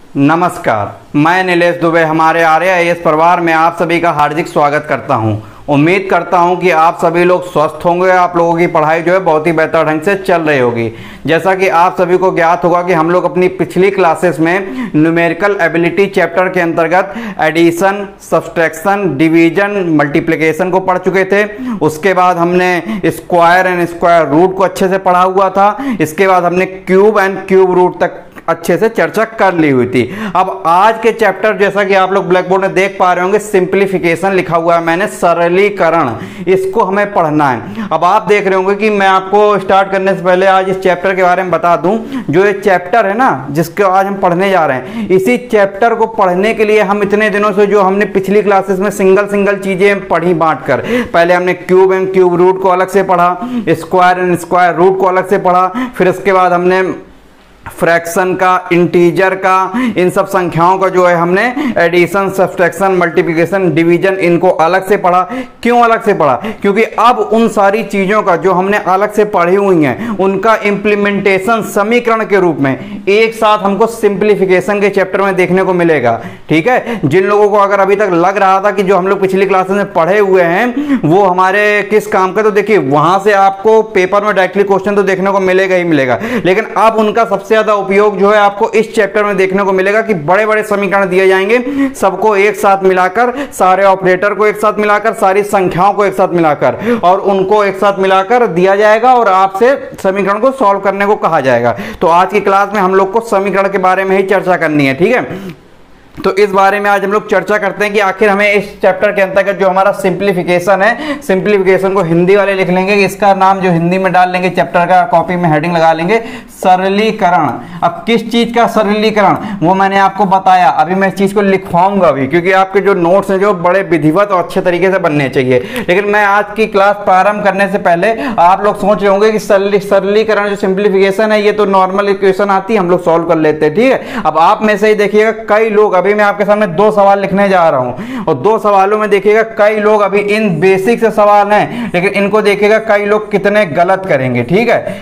नमस्कार, मैं नीलेश दुबे हमारे आर्या आईएएस परिवार में आप सभी का हार्दिक स्वागत करता हूं। उम्मीद करता हूं कि आप सभी लोग स्वस्थ होंगे। आप लोगों की पढ़ाई जो है बहुत ही बेहतर ढंग से चल रही होगी। जैसा कि आप सभी को ज्ञात होगा कि हम लोग अपनी पिछली क्लासेस में न्यूमेरिकल एबिलिटी चैप्टर के अंतर्गत एडिशन, सब्सट्रैक्शन, डिवीजन, मल्टीप्लिकेशन को पढ़ चुके थे। उसके बाद हमने स्क्वायर एंड स्क्वायर रूट को अच्छे से पढ़ा हुआ था। इसके बाद हमने क्यूब एंड क्यूब रूट तक अच्छे से चर्चा कर ली हुई थी। अब आज के चैप्टर, जैसा कि आप लोग ब्लैक बोर्ड में देख पा रहे होंगे, सिंप्लीफिकेशन लिखा हुआ है मैंने, सरलीकरण, इसको हमें पढ़ना है। अब आप देख रहे होंगे कि मैं आपको स्टार्ट करने से पहले आज इस चैप्टर के बारे में बता दूं। जो ये चैप्टर है ना, जिसको आज हम पढ़ने जा रहे हैं, इसी चैप्टर को पढ़ने के लिए हम इतने दिनों से जो हमने पिछली क्लासेस में सिंगल सिंगल चीजें पढ़ी बांट कर, पहले हमने क्यूब एंड क्यूब रूट को अलग से पढ़ा, स्क्वायर एंड स्क्वायर रूट को अलग से पढ़ा, फिर उसके बाद हमने फ्रैक्शन का, इंटीजर का, इन सब संख्याओं का जो है हमने एडिशन, सब्सट्रैक्शन, मल्टीप्लिकेशन, डिवीजन, इनको अलग से पढ़ा। क्यों अलग से पढ़ा? क्योंकि अब उन सारी चीजों का जो हमने अलग से पढ़ी हुई हैं, उनका इंप्लीमेंटेशन समीकरण के रूप में एक साथ हमको सिंप्लीफिकेशन के चैप्टर में देखने को मिलेगा। ठीक है, जिन लोगों को अगर अभी तक लग रहा था कि जो हम लोग पिछली क्लासेस में पढ़े हुए हैं वो हमारे किस काम का, तो देखिए वहां से आपको पेपर में डायरेक्टली क्वेश्चन तो देखने को मिलेगा ही मिलेगा, लेकिन अब उनका सबसे ज्यादा उपयोग जो है आपको इस चैप्टर में देखने को मिलेगा कि बड़े बड़े समीकरण दिए जाएंगे, सबको एक साथ मिलाकर, सारे ऑपरेटर को एक साथ मिलाकर, सारी संख्याओं को एक साथ मिलाकर और उनको एक साथ मिलाकर दिया जाएगा और आपसे समीकरण को सॉल्व करने को कहा जाएगा। तो आज की क्लास में हम लोग को समीकरण के बारे में ही चर्चा करनी है। ठीक है, तो इस बारे में आज हम लोग चर्चा करते हैं कि आखिर हमें इस चैप्टर के अंतर्गत जो हमारा सिंप्लीफिकेशन है, सिंप्लीफिकेशन को हिंदी वाले लिख लेंगे, इसका नाम जो हिंदी में डाल लेंगे, चैप्टर का कॉपी में हेडिंग लगा लेंगे सरलीकरण। अब किस चीज का सरलीकरण वो मैंने आपको बताया, अभी मैं इस चीज को लिखवाऊंगा भी, क्योंकि आपके जो नोट्स हैं जो बड़े विधिवत और अच्छे तरीके से बनने चाहिए। लेकिन मैं आज की क्लास प्रारंभ करने से पहले आप लोग सोच रहे होंगे कि सरलीकरण जो सिंप्लीफिकेशन है ये तो नॉर्मल इक्वेशन आती है, हम लोग सॉल्व कर लेते हैं। ठीक है, अब आप में से ही देखिएगा कई लोग, अभी मैं आपके सामने दो सवाल लिखने जा रहा हूं और दो सवालों में देखिएगा कई लोग, अभी इन बेसिक से सवाल हैं लेकिन इनको देखिएगा कई लोग कितने गलत करेंगे। ठीक है,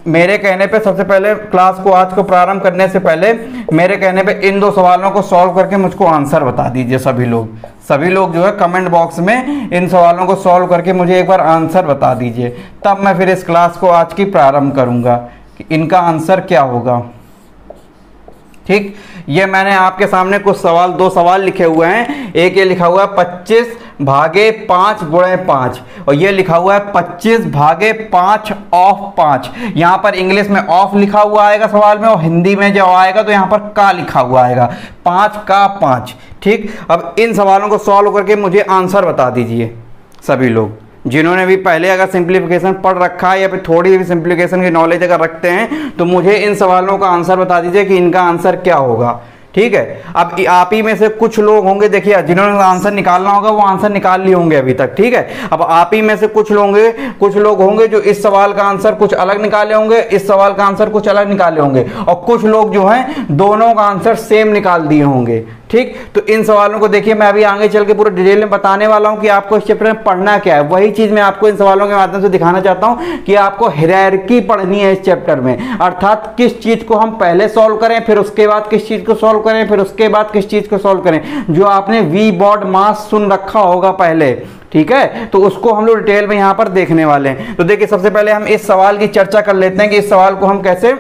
मेरे कहने पे सबसे पहले क्लास को आज को प्रारंभ करने से पहले मेरे कहने पे इन दो सवालों को सॉल्व करके मुझको आंसर बता दीजिए। सभी लोग जो है कमेंट बॉक्स में इन सवालों को सॉल्व करके मुझे एक बार आंसर बता दीजिए, तब मैं फिर इस क्लास को आज की प्रारंभ करूंगा कि इनका आंसर क्या होगा। ठीक, ये मैंने आपके सामने कुछ सवाल, दो सवाल लिखे हुए हैं। एक ये लिखा हुआ है 25 भागे 5 गुणे 5 और ये लिखा हुआ है 25 भागे 5 ऑफ 5। यहां पर इंग्लिश में ऑफ लिखा हुआ आएगा सवाल में और हिंदी में जो आएगा तो यहां पर का लिखा हुआ आएगा, 5 का 5। ठीक, अब इन सवालों को सॉल्व करके मुझे आंसर बता दीजिए। सभी लोग जिन्होंने भी पहले अगर सिंप्लीफिकेशन पढ़ रखा है या फिर थोड़ी भी सिंप्लीफिकेशन की नॉलेज अगर रखते हैं तो मुझे इन सवालों का आंसर बता दीजिए कि इनका आंसर क्या होगा। ठीक है, अब आप ही में से कुछ लोग होंगे, देखिए जिन्होंने आंसर निकालना होगा वो आंसर निकाल लिए होंगे अभी तक। ठीक है, अब आप ही में से कुछ लोग होंगे जो इस सवाल का आंसर कुछ अलग निकाले होंगे, इस सवाल का आंसर कुछ अलग निकाले होंगे और कुछ लोग जो हैं दोनों का आंसर सेम निकाल दिए होंगे। ठीक, तो इन सवालों को देखिए मैं अभी आगे चल के पूरे डिटेल में बताने वाला हूं कि आपको इस चैप्टर में पढ़ना क्या है। वही चीज मैं आपको इन सवालों के माध्यम से दिखाना चाहता हूं कि आपको हायरार्की पढ़नी है इस चैप्टर में, अर्थात किस चीज को हम पहले सॉल्व करें, फिर उसके बाद किस चीज को सॉल्व करें, फिर उसके बाद किस चीज को सॉल्व करें। जो आपने वी बॉड मास सुन रखा होगा पहले, ठीक है, तो उसको हम लोग डिटेल में यहां पर देखने वाले हैं। तो देखिए सबसे पहले हम इस सवाल की चर्चा कर लेते हैं कि इस सवाल को हम कैसे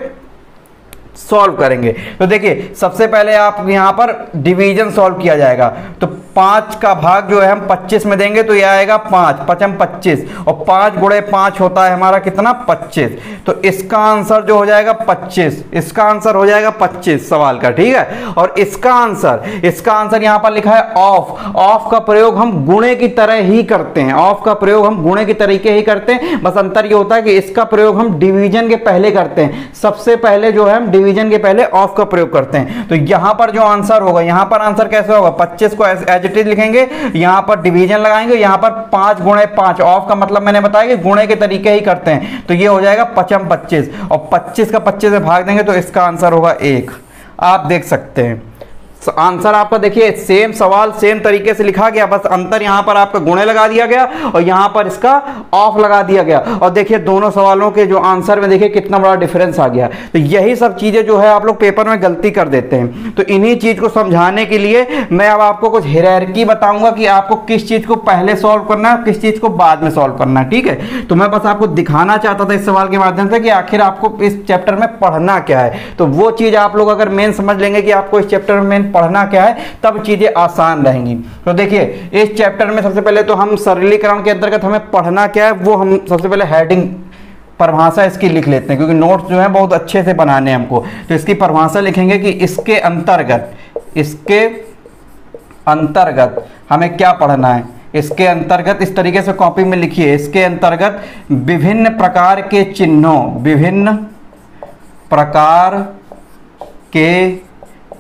सॉल्व करेंगे। तो देखिए सबसे पहले आप यहां पर डिवीजन सॉल्व किया जाएगा। तो 5 का भाग जो है हम 25 में देंगे तो यह आएगा 5, 5 25 और 5 गुणे 5 होता है हमारा कितना, 25। तो इसका आंसर जो हो जाएगा 25, इसका आंसर हो जाएगा 25 सवाल का। ठीक है, और इसका आंसर यहां पर लिखा है ऑफ का प्रयोग हम गुणे की तरह ही करते हैं, ऑफ का प्रयोग हम गुणे की तरीके ही करते हैं, बस अंतर यह होता है कि इसका प्रयोग हम डिवीजन के पहले करते हैं। सबसे पहले जो है हम डिवीजन के पहले ऑफ का प्रयोग करते हैं। तो यहां पर जो आंसर होगा, यहां पर आंसर कैसे होगा, 25 को एज इट इज लिखेंगे, यहां पर डिवीजन लगाएंगे, यहां पर 5 गुणे 5, ऑफ का मतलब मैंने बताया कि गुणे के तरीके ही करते हैं। तो ये हो जाएगा 5 25 और 25 का 25 से भाग देंगे तो इसका आंसर होगा 1। आप देख सकते हैं आंसर आपका देखिए सेम सवाल सेम तरीके से लिखा गया, बस अंतर यहां पर आपका गुणे लगा दिया गया और यहां पर इसका ऑफ लगा दिया गया। और देखिए दोनों सवालों के जो आंसर में देखिए कितना बड़ा डिफरेंस आ गया। तो यही सब चीजें जो है आप लोग पेपर में गलती कर देते हैं। तो इन्हीं चीज को समझाने के लिए मैं अब आपको कुछ हायरार्की बताऊंगा कि आपको किस चीज को पहले सॉल्व करना है, किस चीज को बाद में सॉल्व करना है। ठीक है, तो मैं बस आपको दिखाना चाहता था इस सवाल के माध्यम से कि आखिर आपको इस चैप्टर में पढ़ना क्या है। तो वो चीज आप लोग अगर मेन समझ लेंगे कि आपको इस चैप्टर में मेन पढ़ना क्या है, तब चीजें आसान रहेंगी। तो देखिए इस चैप्टर में सबसे पहले तो हम सरलीकरण के अंतर्गत हमें पढ़ना क्या है वो हम सबसे पहले हेडिंग परिभाषा इसकी लिख लेते हैं, क्योंकि नोट्स जो है बहुत अच्छे से बनाने हैं हमको। तो इसकी परिभाषा लिखेंगे कि इसके अंतर्गत हमें क्या पढ़ना है। इसके अंतर्गत इस तरीके से कॉपी में लिखिए, इसके अंतर्गत विभिन्न प्रकार के चिन्हों, विभिन्न प्रकार के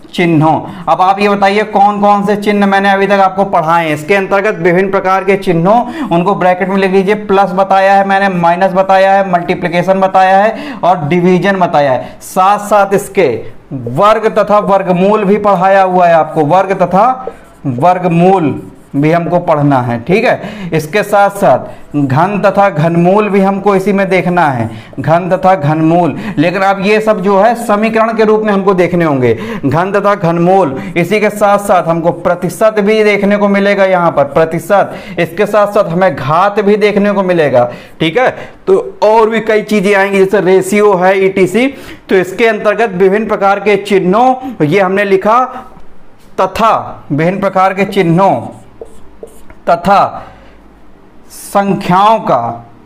चिन्हों। अब आप ये बताइए कौन कौन से चिन्ह मैंने अभी तक आपको पढ़ाए हैं। इसके अंतर्गत विभिन्न प्रकार के चिन्हों, उनको ब्रैकेट में लिख लीजिए। प्लस बताया है मैंने, माइनस बताया है, मल्टीप्लिकेशन बताया है और डिवीजन बताया है। साथ साथ इसके वर्ग तथा वर्गमूल भी पढ़ाया हुआ है आपको, वर्ग तथा वर्गमूल भी हमको पढ़ना है। ठीक है, इसके साथ साथ घन तथा घनमूल भी हमको इसी में देखना है, घन तथा घनमूल। लेकिन अब ये सब जो है समीकरण के रूप में हमको देखने होंगे, घन तथा घनमूल। इसी के साथ साथ हमको प्रतिशत भी देखने को मिलेगा, यहाँ पर प्रतिशत। इसके साथ साथ हमें घात भी देखने को मिलेगा। ठीक है, तो और भी कई चीजें आएंगी जैसे रेशियो है, ईटीसी। तो इसके अंतर्गत विभिन्न प्रकार के चिन्हों, ये हमने लिखा, तथा विभिन्न प्रकार के चिन्हों तथा संख्याओं का,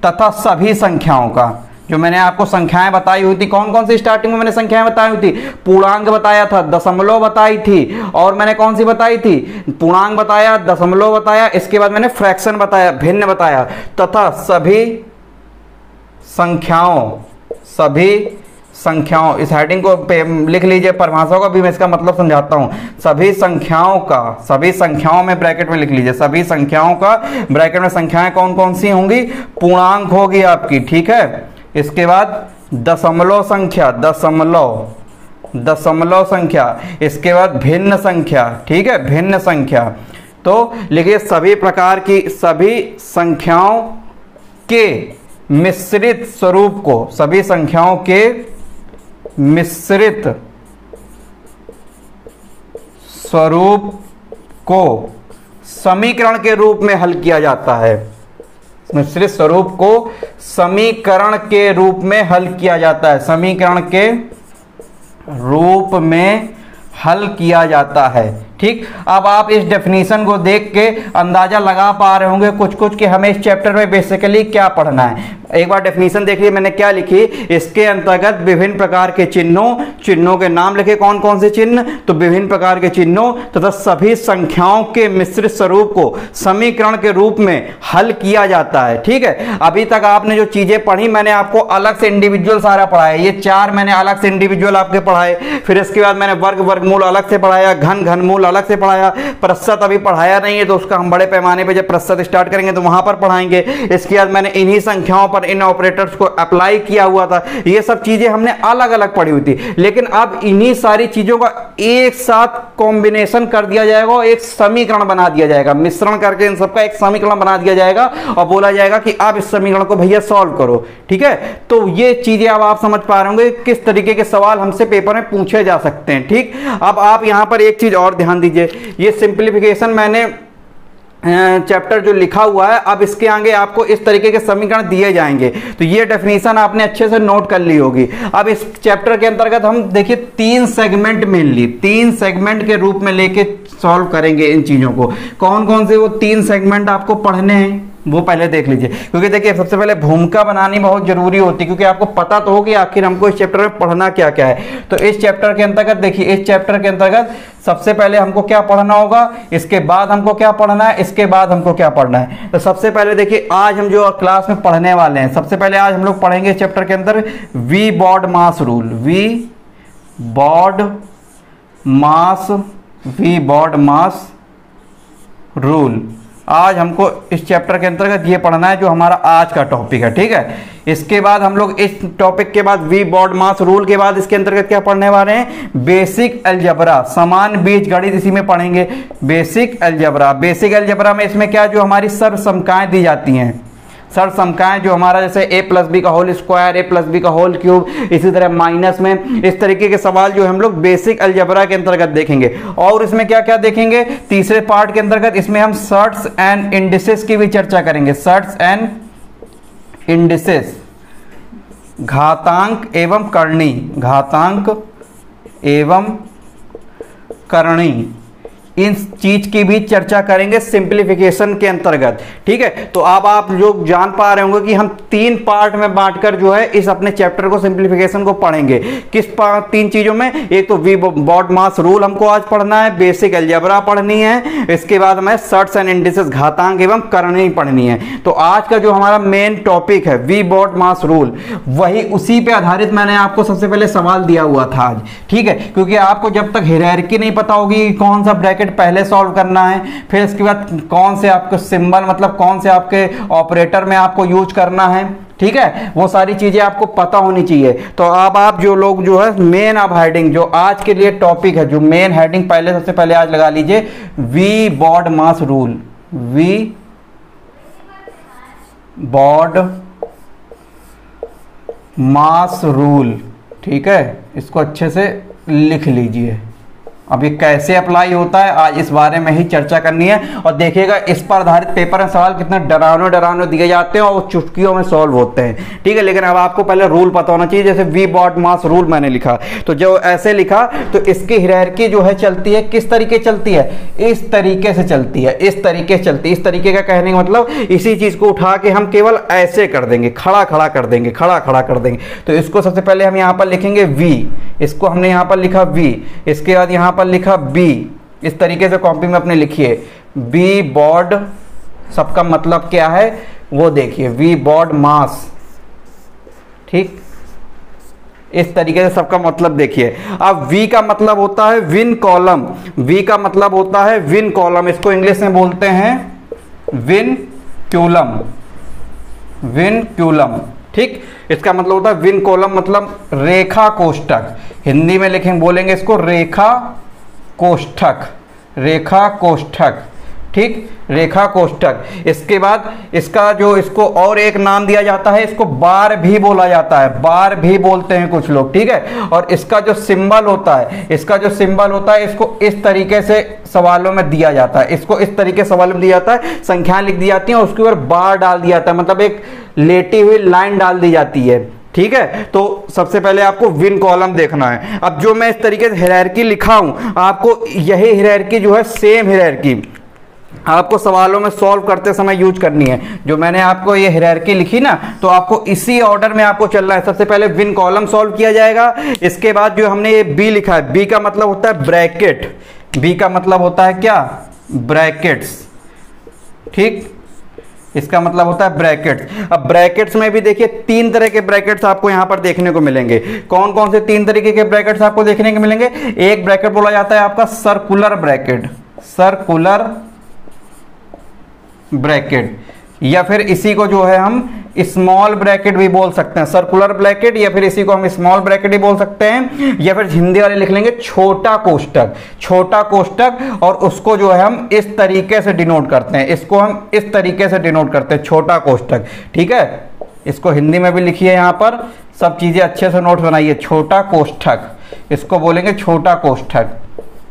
तथा सभी संख्याओं का। जो मैंने आपको संख्याएं बताई हुई थी, कौन कौन सी स्टार्टिंग में मैंने संख्याएं बताई हुई थी? पूर्णांक बताया था, दशमलव बताई थी, और मैंने कौन सी बताई थी? पूर्णांक बताया, दशमलव बताया, इसके बाद मैंने फ्रैक्शन बताया, भिन्न बताया, तथा सभी संख्याओं, सभी संख्याओं। इस हेडिंग को लिख लीजिए, परिभाषाओं का भी मैं इसका मतलब समझाता हूं। सभी संख्याओं का, सभी संख्याओं में ब्रैकेट में लिख लीजिए, सभी संख्याओं का। ब्रैकेट में संख्याएं कौन कौन सी होंगी? पूर्णांक होगी आपकी। ठीक है, इसके बाद दशमलव संख्या, दशमलव संख्या। इसके बाद भिन्न संख्या। ठीक है, भिन्न संख्या। तो लिखिए सभी प्रकार की, सभी संख्याओं के मिश्रित स्वरूप को, सभी संख्याओं के मिश्रित स्वरूप को समीकरण के रूप में हल किया जाता है। मिश्रित स्वरूप को समीकरण के रूप में हल किया जाता है, समीकरण के रूप में हल किया जाता है। ठीक, अब आप इस डेफिनेशन को देख के अंदाजा लगा पा रहे होंगे कुछ कुछ कि हमें इस चैप्टर में बेसिकली क्या पढ़ना है। एक बार डेफिनेशन देखिए मैंने क्या लिखी। इसके अंतर्गत विभिन्न प्रकार के चिन्हों, चिन्हों के नाम लिखे, कौन कौन से चिन्ह? तो विभिन्न प्रकार के चिन्हों तथा सभी संख्याओं के मिश्रित स्वरूप को समीकरण के रूप में हल किया जाता है। ठीक है, अभी तक आपने जो चीजें पढ़ी मैंने आपको अलग से इंडिविजुअल सारा पढ़ाया। ये चार मैंने अलग से इंडिविजुअल आपके पढ़ाए। फिर इसके बाद मैंने वर्ग वर्गमूल अलग से पढ़ाया, घन घनमूल अलग से पढ़ाया, प्रतिशत अभी पढ़ाया नहीं है तो उसका हम बड़े पैमाने पे जब प्रतिशत स्टार्ट करेंगे तो वहां पर पढ़ाएंगे। इसके बाद मैंने इन्हीं संख्याओं पर इन ऑपरेटर्स को अप्लाई किया हुआ था। ये सब चीजें हमने अलग अलग पढ़ी हुई थी, लेकिन अब इन्हीं सारी चीजों का एक साथ कॉम्बिनेशन कर दिया जाएगा और एक समीकरण बना दिया जाएगा, मिश्रण करके इन सबका एक समीकरण बना दिया जाएगा और बोला जाएगा कि आप इस समीकरण को भैया सॉल्व करो। ठीक है, तो ये चीजें अब आप समझ पा रहे होंगे किस तरीके के सवाल हमसे पेपर में पूछे जा सकते हैं। ठीक, अब आप यहां पर एक चीज और ध्यान दीजिए, ये सिंप्लीफिकेशन मैंने चैप्टर जो लिखा हुआ है, अब इसके आगे आपको इस तरीके के समीकरण दिए जाएंगे। तो ये डेफिनेशन आपने अच्छे से नोट कर ली होगी। अब इस चैप्टर के अंतर्गत हम देखिए 3 सेगमेंट मेनली 3 सेगमेंट के रूप में लेके सॉल्व करेंगे इन चीजों को। कौन कौन से वो 3 सेगमेंट आपको पढ़ने हैं वो पहले देख लीजिए, क्योंकि देखिए सबसे पहले भूमिका बनानी बहुत जरूरी होती है, क्योंकि आपको पता तो हो कि आखिर हमको इस चैप्टर में पढ़ना क्या क्या है। तो इस चैप्टर के अंतर्गत देखिए, इस चैप्टर के अंतर्गत सबसे पहले हमको क्या पढ़ना होगा, इसके बाद हमको क्या पढ़ना है, इसके बाद हमको क्या पढ़ना है। तो सबसे पहले देखिए आज हम जो क्लास में पढ़ने वाले हैं, सबसे पहले आज हम लोग पढ़ेंगे इस चैप्टर के अंदर V BODMAS rule, V BODMAS rule. आज हमको इस चैप्टर के अंतर्गत ये पढ़ना है जो हमारा आज का टॉपिक है, ठीक है। इसके बाद हम लोग इस टॉपिक के बाद वी बॉड मास रूल के बाद इसके अंतर्गत क्या पढ़ने वाले हैं, बेसिक अलजेब्रा, समान बीजगणित इसी में पढ़ेंगे। बेसिक अलजेब्रा, बेसिक अलजेब्रा में इसमें क्या, जो हमारी सर्वसमकाएं दी जाती हैं, सर्वसमकाएं जो हमारा जैसे a प्लस बी का whole square, a plus B का होल क्यूब, इसी तरह माइनस में, इस तरीके के सवाल जो हम लोग बेसिक अलजेब्रा के अंतर्गत देखेंगे। और इसमें क्या क्या देखेंगे, तीसरे पार्ट के अंतर्गत इसमें हम सर्ट्स एंड इंडिसेस की भी चर्चा करेंगे। सर्ट्स एंड इंडिसेस, घातांक एवं करणी, घातांक एवं करणी, इन चीज की भी चर्चा करेंगे सिंप्लीफिकेशन के अंतर्गत, ठीक है। तो अब आप लोग जान पा रहे होंगे कि हम 3 पार्ट में बांटकर जो है इस अपने चैप्टर को सिंप्लीफिकेशन को पढ़ेंगे। किस 3 चीजों में, एक तो वी बॉड मास रूल हमको आज पढ़ना है, बेसिक अलजेब्रा पढ़नी है, इसके बाद हमें सर्ट्स एंड इंडिसेस, घातांक एवं करणी पढ़नी है। तो आज का जो हमारा मेन टॉपिक है वी बॉड मास रूल, वही उसी पे आधारित मैंने आपको सबसे पहले सवाल दिया हुआ था आज, ठीक है। क्योंकि आपको जब तक हायरार्की नहीं पता होगी कौन सा ब्रैकेट पहले सॉल्व करना है, फिर इसके बाद कौन से आपको सिंबल, मतलब कौन से आपके ऑपरेटर में आपको यूज करना है, ठीक है, वो सारी चीजें आपको पता होनी चाहिए। तो अब आप जो लोग जो है मेन अब हेडिंग जो आज के लिए टॉपिक है, जो मेन हेडिंग पहले सबसे पहले आज लगा लीजिए, V BODMAS rule, V BODMAS rule, ठीक है। इसको अच्छे से लिख लीजिए। अब ये कैसे अप्लाई होता है आज इस बारे में ही चर्चा करनी है। और देखिएगा इस पर आधारित पेपर में सवाल कितने डरावने दिए जाते हैं और चुटकियों में सॉल्व होते हैं, ठीक है। लेकिन अब आपको पहले रूल पता होना चाहिए। जैसे वी बॉड मास रूल मैंने लिखा, तो जो ऐसे लिखा तो इसकी हायरार्की जो है चलती है, किस तरीके चलती है, इस तरीके से चलती है, इस तरीके से चलती है। इस तरीके का कहने का मतलब इसी चीज को उठा के हम केवल ऐसे कर देंगे, खड़ा खड़ा कर देंगे, खड़ा खड़ा कर देंगे। तो इसको सबसे पहले हम यहाँ पर लिखेंगे वी, इसको हमने यहाँ पर लिखा वी, इसके बाद यहाँ पर लिखा बी, इस तरीके से कॉपी में अपने लिखिए। बी बॉड, सबका मतलब क्या है वो देखिए, वी बॉड मास, ठीक, इस तरीके से सबका मतलब देखिए। अब V का मतलब होता है विन कॉलम, V का मतलब होता है विन कॉलम, इसको इंग्लिश में बोलते हैं विन क्यूलम, विन क्यूलम, ठीक। इसका मतलब होता है विन कॉलम मतलब रेखा कोष्ठक, हिंदी में लिखेंगे बोलेंगे इसको रेखा कोष्ठक, रेखा कोष्ठक, ठीक, रेखा कोष्ठक। इसके बाद इसका जो इसको और एक नाम दिया जाता है, इसको बार भी बोला जाता है, बार भी बोलते हैं कुछ लोग, ठीक है। और इसका जो सिंबल होता है, इसका जो सिंबल होता है, इसको इस तरीके से सवालों में दिया जाता है, इसको इस तरीके से सवालों में दिया जाता है, संख्याएं लिख दी जाती हैं और उसके ऊपर बार डाल दिया जाता है, मतलब एक लेटी हुई लाइन डाल दी जाती है, ठीक है। तो सबसे पहले आपको विन कॉलम देखना है। अब जो मैं इस तरीके से हायरार्की लिखा हूं, आपको यही हायरार्की जो है सेम हायरार्की आपको सवालों में सॉल्व करते समय यूज करनी है। जो मैंने आपको ये हायरार्की लिखी ना, तो आपको इसी ऑर्डर में आपको चलना है। सबसे पहले विन कॉलम सॉल्व किया जाएगा, इसके बाद जो हमने ये बी लिखा है, बी का मतलब होता है ब्रैकेट, बी का मतलब होता है क्या, ब्रैकेट्स, ठीक, इसका मतलब होता है ब्रैकेट्स। अब ब्रैकेट्स में भी देखिए 3 तरह के ब्रैकेट्स आपको यहां पर देखने को मिलेंगे। कौन कौन से 3 तरीके के ब्रैकेट्स आपको देखने को मिलेंगे, एक ब्रैकेट बोला जाता है आपका सर्कुलर ब्रैकेट, सर्कुलर ब्रैकेट, या फिर इसी को जो है हम स्मॉल ब्रैकेट भी बोल सकते हैं, सर्कुलर ब्रैकेट, या फिर इसी को हम स्मॉल ब्रैकेट भी बोल सकते हैं, या फिर हिंदी वाले लिख लेंगे छोटा कोष्ठक, छोटा कोष्ठक। और उसको जो है हम इस तरीके से डिनोट करते हैं, इसको हम इस तरीके से डिनोट करते हैं, छोटा कोष्ठक, ठीक है। इसको हिंदी में भी लिखिए, यहाँ पर सब चीजें अच्छे से नोट बनाइए, छोटा कोष्ठक, इसको बोलेंगे छोटा कोष्ठक,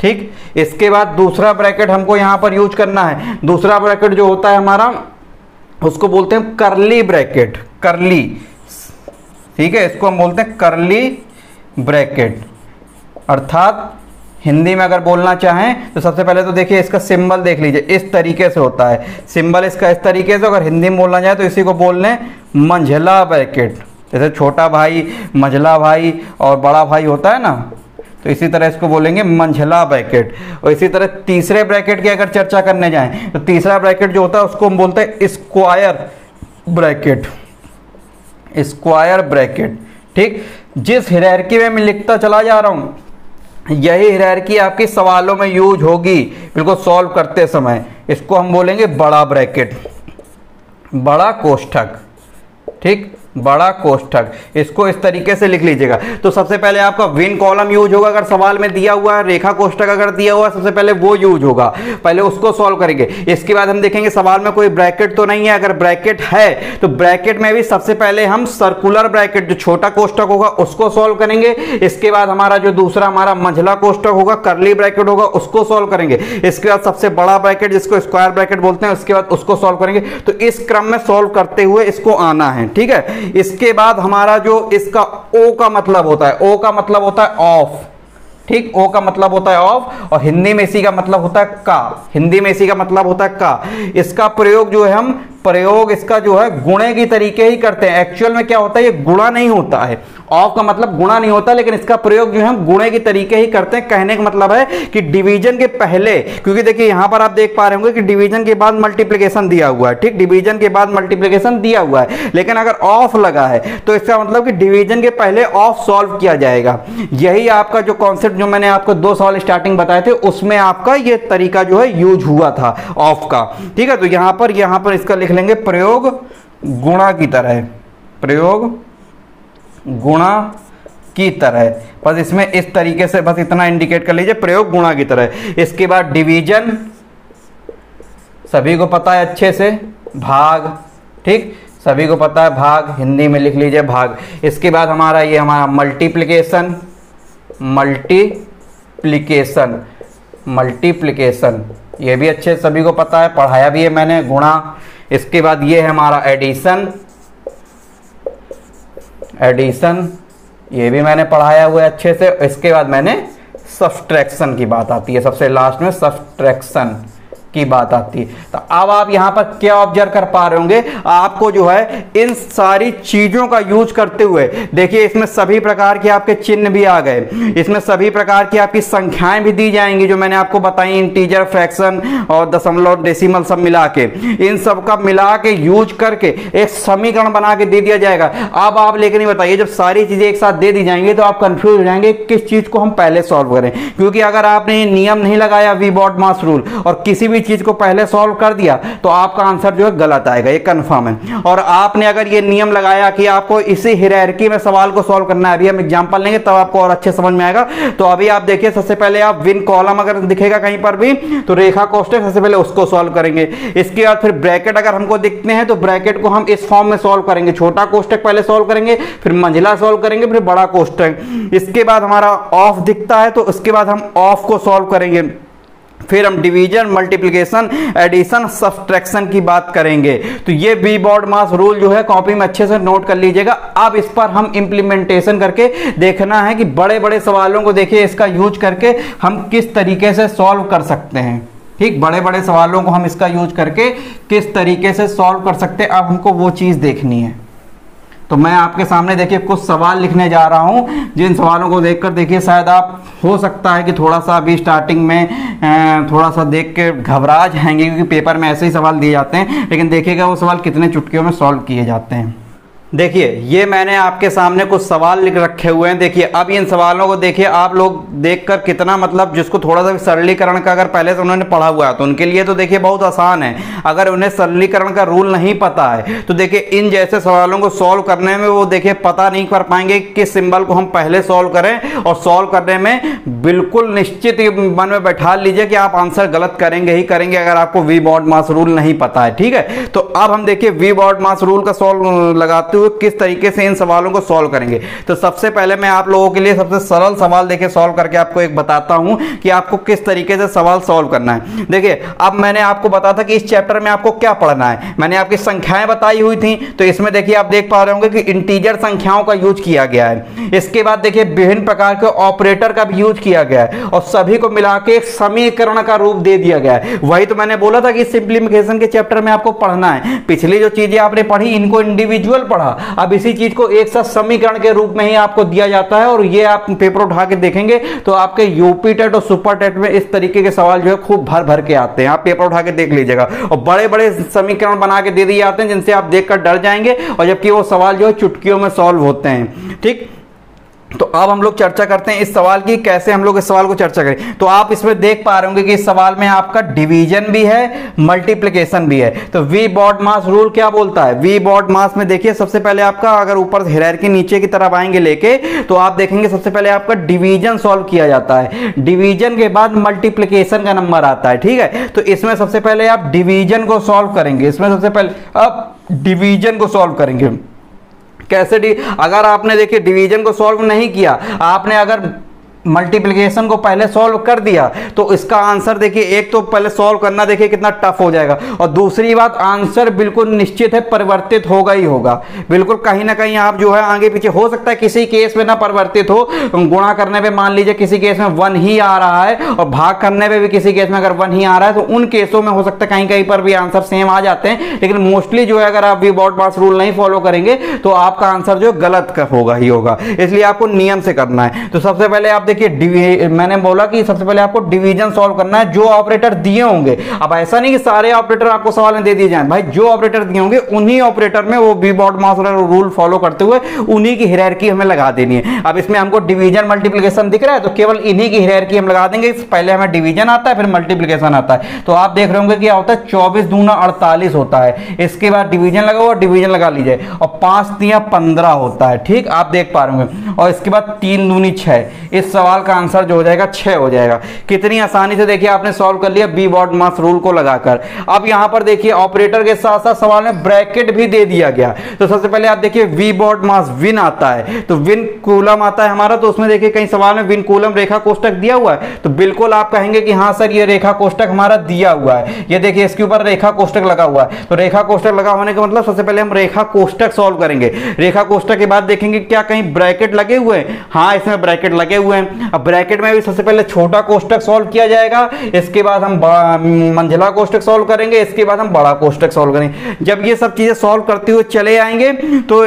ठीक। इसके बाद दूसरा ब्रैकेट हमको यहाँ पर यूज करना है। दूसरा ब्रैकेट जो होता है हमारा, उसको बोलते हैं करली ब्रैकेट, करली, ठीक है, इसको हम बोलते हैं करली ब्रैकेट। अर्थात हिंदी में अगर बोलना चाहें तो सबसे पहले तो देखिए इसका सिंबल देख लीजिए, इस तरीके से होता है सिंबल इसका, इस तरीके से। अगर हिंदी में बोलना चाहे तो इसी को बोल लें मंझला ब्रैकेट, जैसे छोटा भाई, मंझला भाई और बड़ा भाई होता है ना, तो इसी तरह इसको बोलेंगे मंझला ब्रैकेट। और इसी तरह तीसरे ब्रैकेट की अगर चर्चा करने जाएं तो तीसरा ब्रैकेट जो होता है उसको हम बोलते हैं स्क्वायर ब्रैकेट, स्क्वायर ब्रैकेट, ठीक। जिस हायरार्की में मैं लिखता चला जा रहा हूं, यही हायरार्की आपकी सवालों में यूज होगी बिल्कुल सॉल्व करते समय, इसको हम बोलेंगे बड़ा ब्रैकेट, बड़ा कोष्ठक, ठीक, बड़ा कोष्ठक। इसको इस तरीके से लिख लीजिएगा। तो सबसे पहले आपका विन कॉलम यूज होगा, अगर सवाल में दिया हुआ है रेखा कोष्ठक अगर दिया हुआ है सबसे पहले वो यूज होगा, पहले उसको सॉल्व करेंगे। इसके बाद हम देखेंगे सवाल में कोई ब्रैकेट तो नहीं है, अगर ब्रैकेट है तो ब्रैकेट में भी सबसे पहले हम सर्कुलर ब्रैकेट जो छोटा कोष्ठक होगा उसको सॉल्व करेंगे। इसके बाद हमारा जो दूसरा हमारा मंझला कोष्ठक होगा, कर्ली ब्रैकेट होगा, उसको सॉल्व करेंगे। इसके बाद सबसे बड़ा ब्रैकेट जिसको स्क्वायर ब्रैकेट बोलते हैं, उसके बाद उसको सॉल्व करेंगे। तो इस क्रम में सॉल्व करते हुए इसको आना है, ठीक है। इसके बाद हमारा जो इसका ओ का मतलब होता है, ओ का मतलब होता है ऑफ, ठीक, ओ का मतलब होता है ऑफ, और हिंदी में इसी का मतलब होता है का, हिंदी में इसी का मतलब होता है का। इसका प्रयोग जो है हम प्रयोग इसका जो है गुणे की तरीके ही करते हैं। एक्चुअल में क्या होता है, ये गुणा नहीं होता है, ऑफ का मतलब गुणा नहीं होता, लेकिन इसका प्रयोग जो है हम गुणे की तरीके ही करते हैं। कहने का मतलब है कि डिवीजन के पहले, क्योंकि देखिए यहां पर आप देख पा रहे होंगे कि डिवीजन के बाद मल्टीप्लिकेशन दिया हुआ है, ठीक, डिवीजन के बाद मल्टीप्लिकेशन दिया हुआ है, लेकिन अगर ऑफ लगा है तो इसका मतलब कि डिवीजन के पहले ऑफ सॉल्व किया जाएगा। यही आपका जो कॉन्सेप्ट जो मैंने आपको 2 सवाल स्टार्टिंग बताए थे उसमें आपका ये तरीका जो है यूज हुआ था ऑफ का, ठीक है। तो यहां पर इसका लिख लेंगे प्रयोग गुणा की तरह, प्रयोग गुणा की तरह, बस इसमें इस तरीके से बस इतना इंडिकेट कर लीजिए, प्रयोग गुणा की तरह। इसके बाद डिवीजन सभी को पता है अच्छे से, भाग, ठीक, सभी को पता है भाग, हिंदी में लिख लीजिए भाग। इसके बाद हमारा ये हमारा मल्टीप्लिकेशन, मल्टीप्लिकेशन, मल्टीप्लिकेशन ये भी अच्छे सभी को पता है, पढ़ाया भी है मैंने, गुणा। इसके बाद ये है हमारा एडिशन, एडिशन ये भी मैंने पढ़ाया हुआ है अच्छे से। इसके बाद मैंने सब्सट्रैक्शन की बात आती है, सबसे लास्ट में सब्सट्रैक्शन की बात आती है। तो अब आप यहां पर क्या ऑब्जर्व कर पा रहे होंगे, आपको जो है इन सारी चीजों का यूज करते हुए देखिए इसमें सभी प्रकार के आपके चिन्ह भी आ गए, इसमें सभी प्रकार की आपकी संख्याएं भी दी जाएंगी जो मैंने आपको बताई, इंटीजर, फ्रैक्शन और दशमलव, डेसिमल सब मिला के, इन सब का मिला के यूज करके एक समीकरण बना के दे दिया जाएगा। अब आप लेकिन बताइए जब सारी चीजें एक साथ दे दी जाएंगी तो आप कंफ्यूज हो जाएंगे किस चीज को हम पहले सॉल्व करें, क्योंकि अगर आपने नियम नहीं लगाया वी बॉड मास रूल और किसी भी चीज को पहले सॉल्व कर दिया तो आपका आंसर जो है गलत आएगा, ये कंफर्म है। और आपने अगर ये नियम लगाया कि आपको इसी हायरार्की में सवाल को सॉल्व करना है, अभी हम एग्जांपल लेंगे तब आपको और अच्छे समझ में आएगा। तो अभी आप देखिए सबसे पहले आप विन कॉलम अगर दिखेगा कहीं पर भी तो रेखा कोष्ठक सबसे पहले उसको सॉल्व करेंगे। इसके बाद फिर ब्रैकेट अगर हमको दिखते हैं तो ब्रैकेट को हम इस फॉर्म में सॉल्व करेंगे, छोटा कोष्ठक पहले सॉल्व करेंगे, फिर मंझला सॉल्व करेंगे, फिर बड़ा कोष्ठक। इसके बाद हमारा ऑफ दिखता है तो उसके बाद हम ऑफ को सॉल्व करेंगे, फिर हम डिवीजन, मल्टीप्लिकेशन, एडिशन, सब्सट्रैक्शन की बात करेंगे। तो ये वी बॉड मास रूल जो है कॉपी में अच्छे से नोट कर लीजिएगा। अब इस पर हम इंप्लीमेंटेशन करके देखना है कि बड़े बड़े सवालों को देखिए इसका यूज करके हम किस तरीके से सॉल्व कर सकते हैं, ठीक, बड़े बड़े सवालों को हम इसका यूज करके किस तरीके से सॉल्व कर सकते हैं, अब हमको वो चीज देखनी है। तो मैं आपके सामने देखिए कुछ सवाल लिखने जा रहा हूं, जिन सवालों को देखकर देखिए शायद आप हो सकता है कि थोड़ा सा अभी स्टार्टिंग में थोड़ा सा देख के घबरा जाएंगे, क्योंकि पेपर में ऐसे ही सवाल दिए जाते हैं, लेकिन देखिएगा वो सवाल कितने चुटकियों में सॉल्व किए जाते हैं। देखिए ये मैंने आपके सामने कुछ सवाल लिख रखे हुए हैं। देखिए अब इन सवालों को देखिए आप लोग देखकर कितना, मतलब जिसको थोड़ा सा सरलीकरण का अगर पहले से उन्होंने पढ़ा हुआ है तो उनके लिए तो देखिए बहुत आसान है। अगर उन्हें सरलीकरण का रूल नहीं पता है तो देखिए इन जैसे सवालों को सॉल्व करने में वो देखिए पता नहीं कर पाएंगे किस सिंबल को हम पहले सॉल्व करें, और सॉल्व करने में बिल्कुल निश्चित मन में बैठा लीजिए कि आप आंसर गलत करेंगे ही करेंगे अगर आपको वी बॉड मास रूल नहीं पता है, ठीक है। तो अब हम देखिए वी बॉड मास रूल का सॉल्व लगाते हुए किस तरीके से इन सवालों को सॉल्व करेंगे। तो सबसे पहले मैं आप लोगों के लिए सबसे सरल सवाल देखिए सॉल्व करके आपको एक बताता हूं कि आपको किस तरीके से सवाल सॉल्व करना है। देखिए अब मैंने आपको बताया था कि इस चैप्टर में आपको क्या पढ़ना है, मैंने आपकी संख्याएं बताई हुई थी। तो इसमें देखिए आप देख पा रहे होंगे कि इंटीजर संख्याओं का यूज किया गया है। इसके बाद देखिए विभिन्न प्रकार के ऑपरेटर का भी यूज किया गया है और सभी को मिला के एक समीकरण का रूप दे दिया गया है। वही तो मैंने बोला था कि सिंप्लीफिकेशन के चैप्टर में आपको पढ़ना है। पिछली जो चीजें आपने पढ़ी इनको इंडिविजुअल पढ़ा, अब इसी चीज को एक साथ समीकरण के रूप में ही आपको दिया जाता है। और ये आप पेपर उठा के देखेंगे तो आपके यूपी टेट और सुपर टेट में इस तरीके के सवाल जो है खूब भर भर के आते हैं। आप पेपर उठा के देख लीजिएगा और बड़े बड़े समीकरण बना के दे दिए जाते हैं जिनसे आप देखकर डर जाएंगे, और जबकि वो सवाल जो है चुटकियों में सॉल्व होते हैं, ठीक। तो अब हम लोग चर्चा करते हैं इस सवाल की, कैसे हम लोग इस सवाल को चर्चा करें। तो आप इसमें देख पा रहे होंगे कि इस सवाल में आपका डिवीजन भी है, मल्टीप्लिकेशन भी है। तो वी बॉड मास रूल क्या बोलता है? वी बॉड मास में देखिए सबसे पहले आपका, अगर ऊपर हायरार्की नीचे की तरफ आएंगे लेके, तो आप देखेंगे सबसे पहले आपका डिवीजन सॉल्व किया जाता है, डिवीजन के बाद मल्टीप्लिकेशन का नंबर आता है, ठीक है। तो इसमें सबसे पहले आप डिवीजन को सॉल्व करेंगे, इसमें सबसे पहले आप डिवीजन को सॉल्व करेंगे। कैसे? अगर आपने देखिए डिवीजन को सॉल्व नहीं किया, आपने अगर मल्टीप्लिकेशन को पहले सॉल्व कर दिया, तो इसका आंसर देखिए, एक तो पहले सॉल्व करना देखिए कितना टफ हो जाएगा, और दूसरी बात आंसर बिल्कुल निश्चित है परिवर्तित होगा ही होगा। बिल्कुल कहीं ना कहीं आप जो है आगे पीछे हो सकता है, किसी केस में ना परिवर्तित हो, गुणा करने पे मान लीजिए किसी केस में 1 ही आ रहा है, और भाग करने पे भी किसी केस में अगर 1 ही आ रहा है, तो उन केसों में हो सकता है कहीं कहीं पर भी आंसर सेम आ जाते हैं। लेकिन मोस्टली जो है अगर आप वी बॉड मास रूल नहीं फॉलो करेंगे तो आपका आंसर जो गलत होगा ही होगा, इसलिए आपको नियम से करना है। तो सबसे पहले आप देखिए, मैंने बोला कि सबसे पहले आपको डिवीजन सॉल्व करना है, जो ऑपरेटर दिए होंगे। अब ऐसा नहीं कि सारे ऑपरेटर आपको सवाल में दे दिए जाएं, भाई जो ऑपरेटर दिए होंगे उन्हीं ऑपरेटर में वो V BODMAS rule follow करते हुए उन्हीं की हायरार्की हमें लगा देनी है। अब इसमें हमको डिवीजन मल्टीप्लिकेशन दिख रहा है, तो केवल इन्हीं की हायरार्की हम लगा देंगे। पहले हमें डिवीजन आता है, फिर मल्टीप्लिकेशन आता है। तो आप देख रहे होंगे क्या होता है, 24 दूना 48 होता है, इसके बाद डिवीजन लगा हुआ, डिवीजन लगा लीजिए, और 5 तिया 15 होता है, ठीक, आप देख पा रहे होंगे। और इसके बाद 3 दूनी 6, इस सवाल का आंसर जो हो जाएगा 6 हो जाएगा। कितनी आसानी से देखिए आपने सॉल्व कर लिया वी बॉड मास रूल को लगाकर। अब यहां पर देखिए ऑपरेटर के साथ साथ सवाल में ब्रैकेट भी दे दिया गया। तो सबसे पहले आप देखिए वी बॉड मास विन आता है, तो विन कूलम आता है हमारा, तो उसमें देखिए कई सवाल में विन कूलम रेखा कोष्टक दिया हुआ है, तो बिल्कुल आप कहेंगे कि हाँ सर ये रेखा कोष्टक हमारा दिया हुआ है, ये देखिए इसके ऊपर रेखा कोष्टक लगा हुआ है। तो रेखा कोष्टक लगा होने का मतलब सबसे पहले हम रेखा कोष्टक सॉल्व करेंगे। रेखा कोष्टक के बाद देखेंगे क्या कहीं ब्रैकेट लगे हुए हैं, हाँ इसमें ब्रैकेट लगे हुए हैं। अब ब्रैकेट में भी सबसे पहले छोटा कोष्टक सॉल्व किया जाएगा, इसके बाद हम मंझला कोष्टक सॉल्व करेंगे, इसके बाद हम बड़ा कोष्टक सॉल्व करेंगे। जब ये सब चीजें सॉल्व करते हुए चले आएंगे तो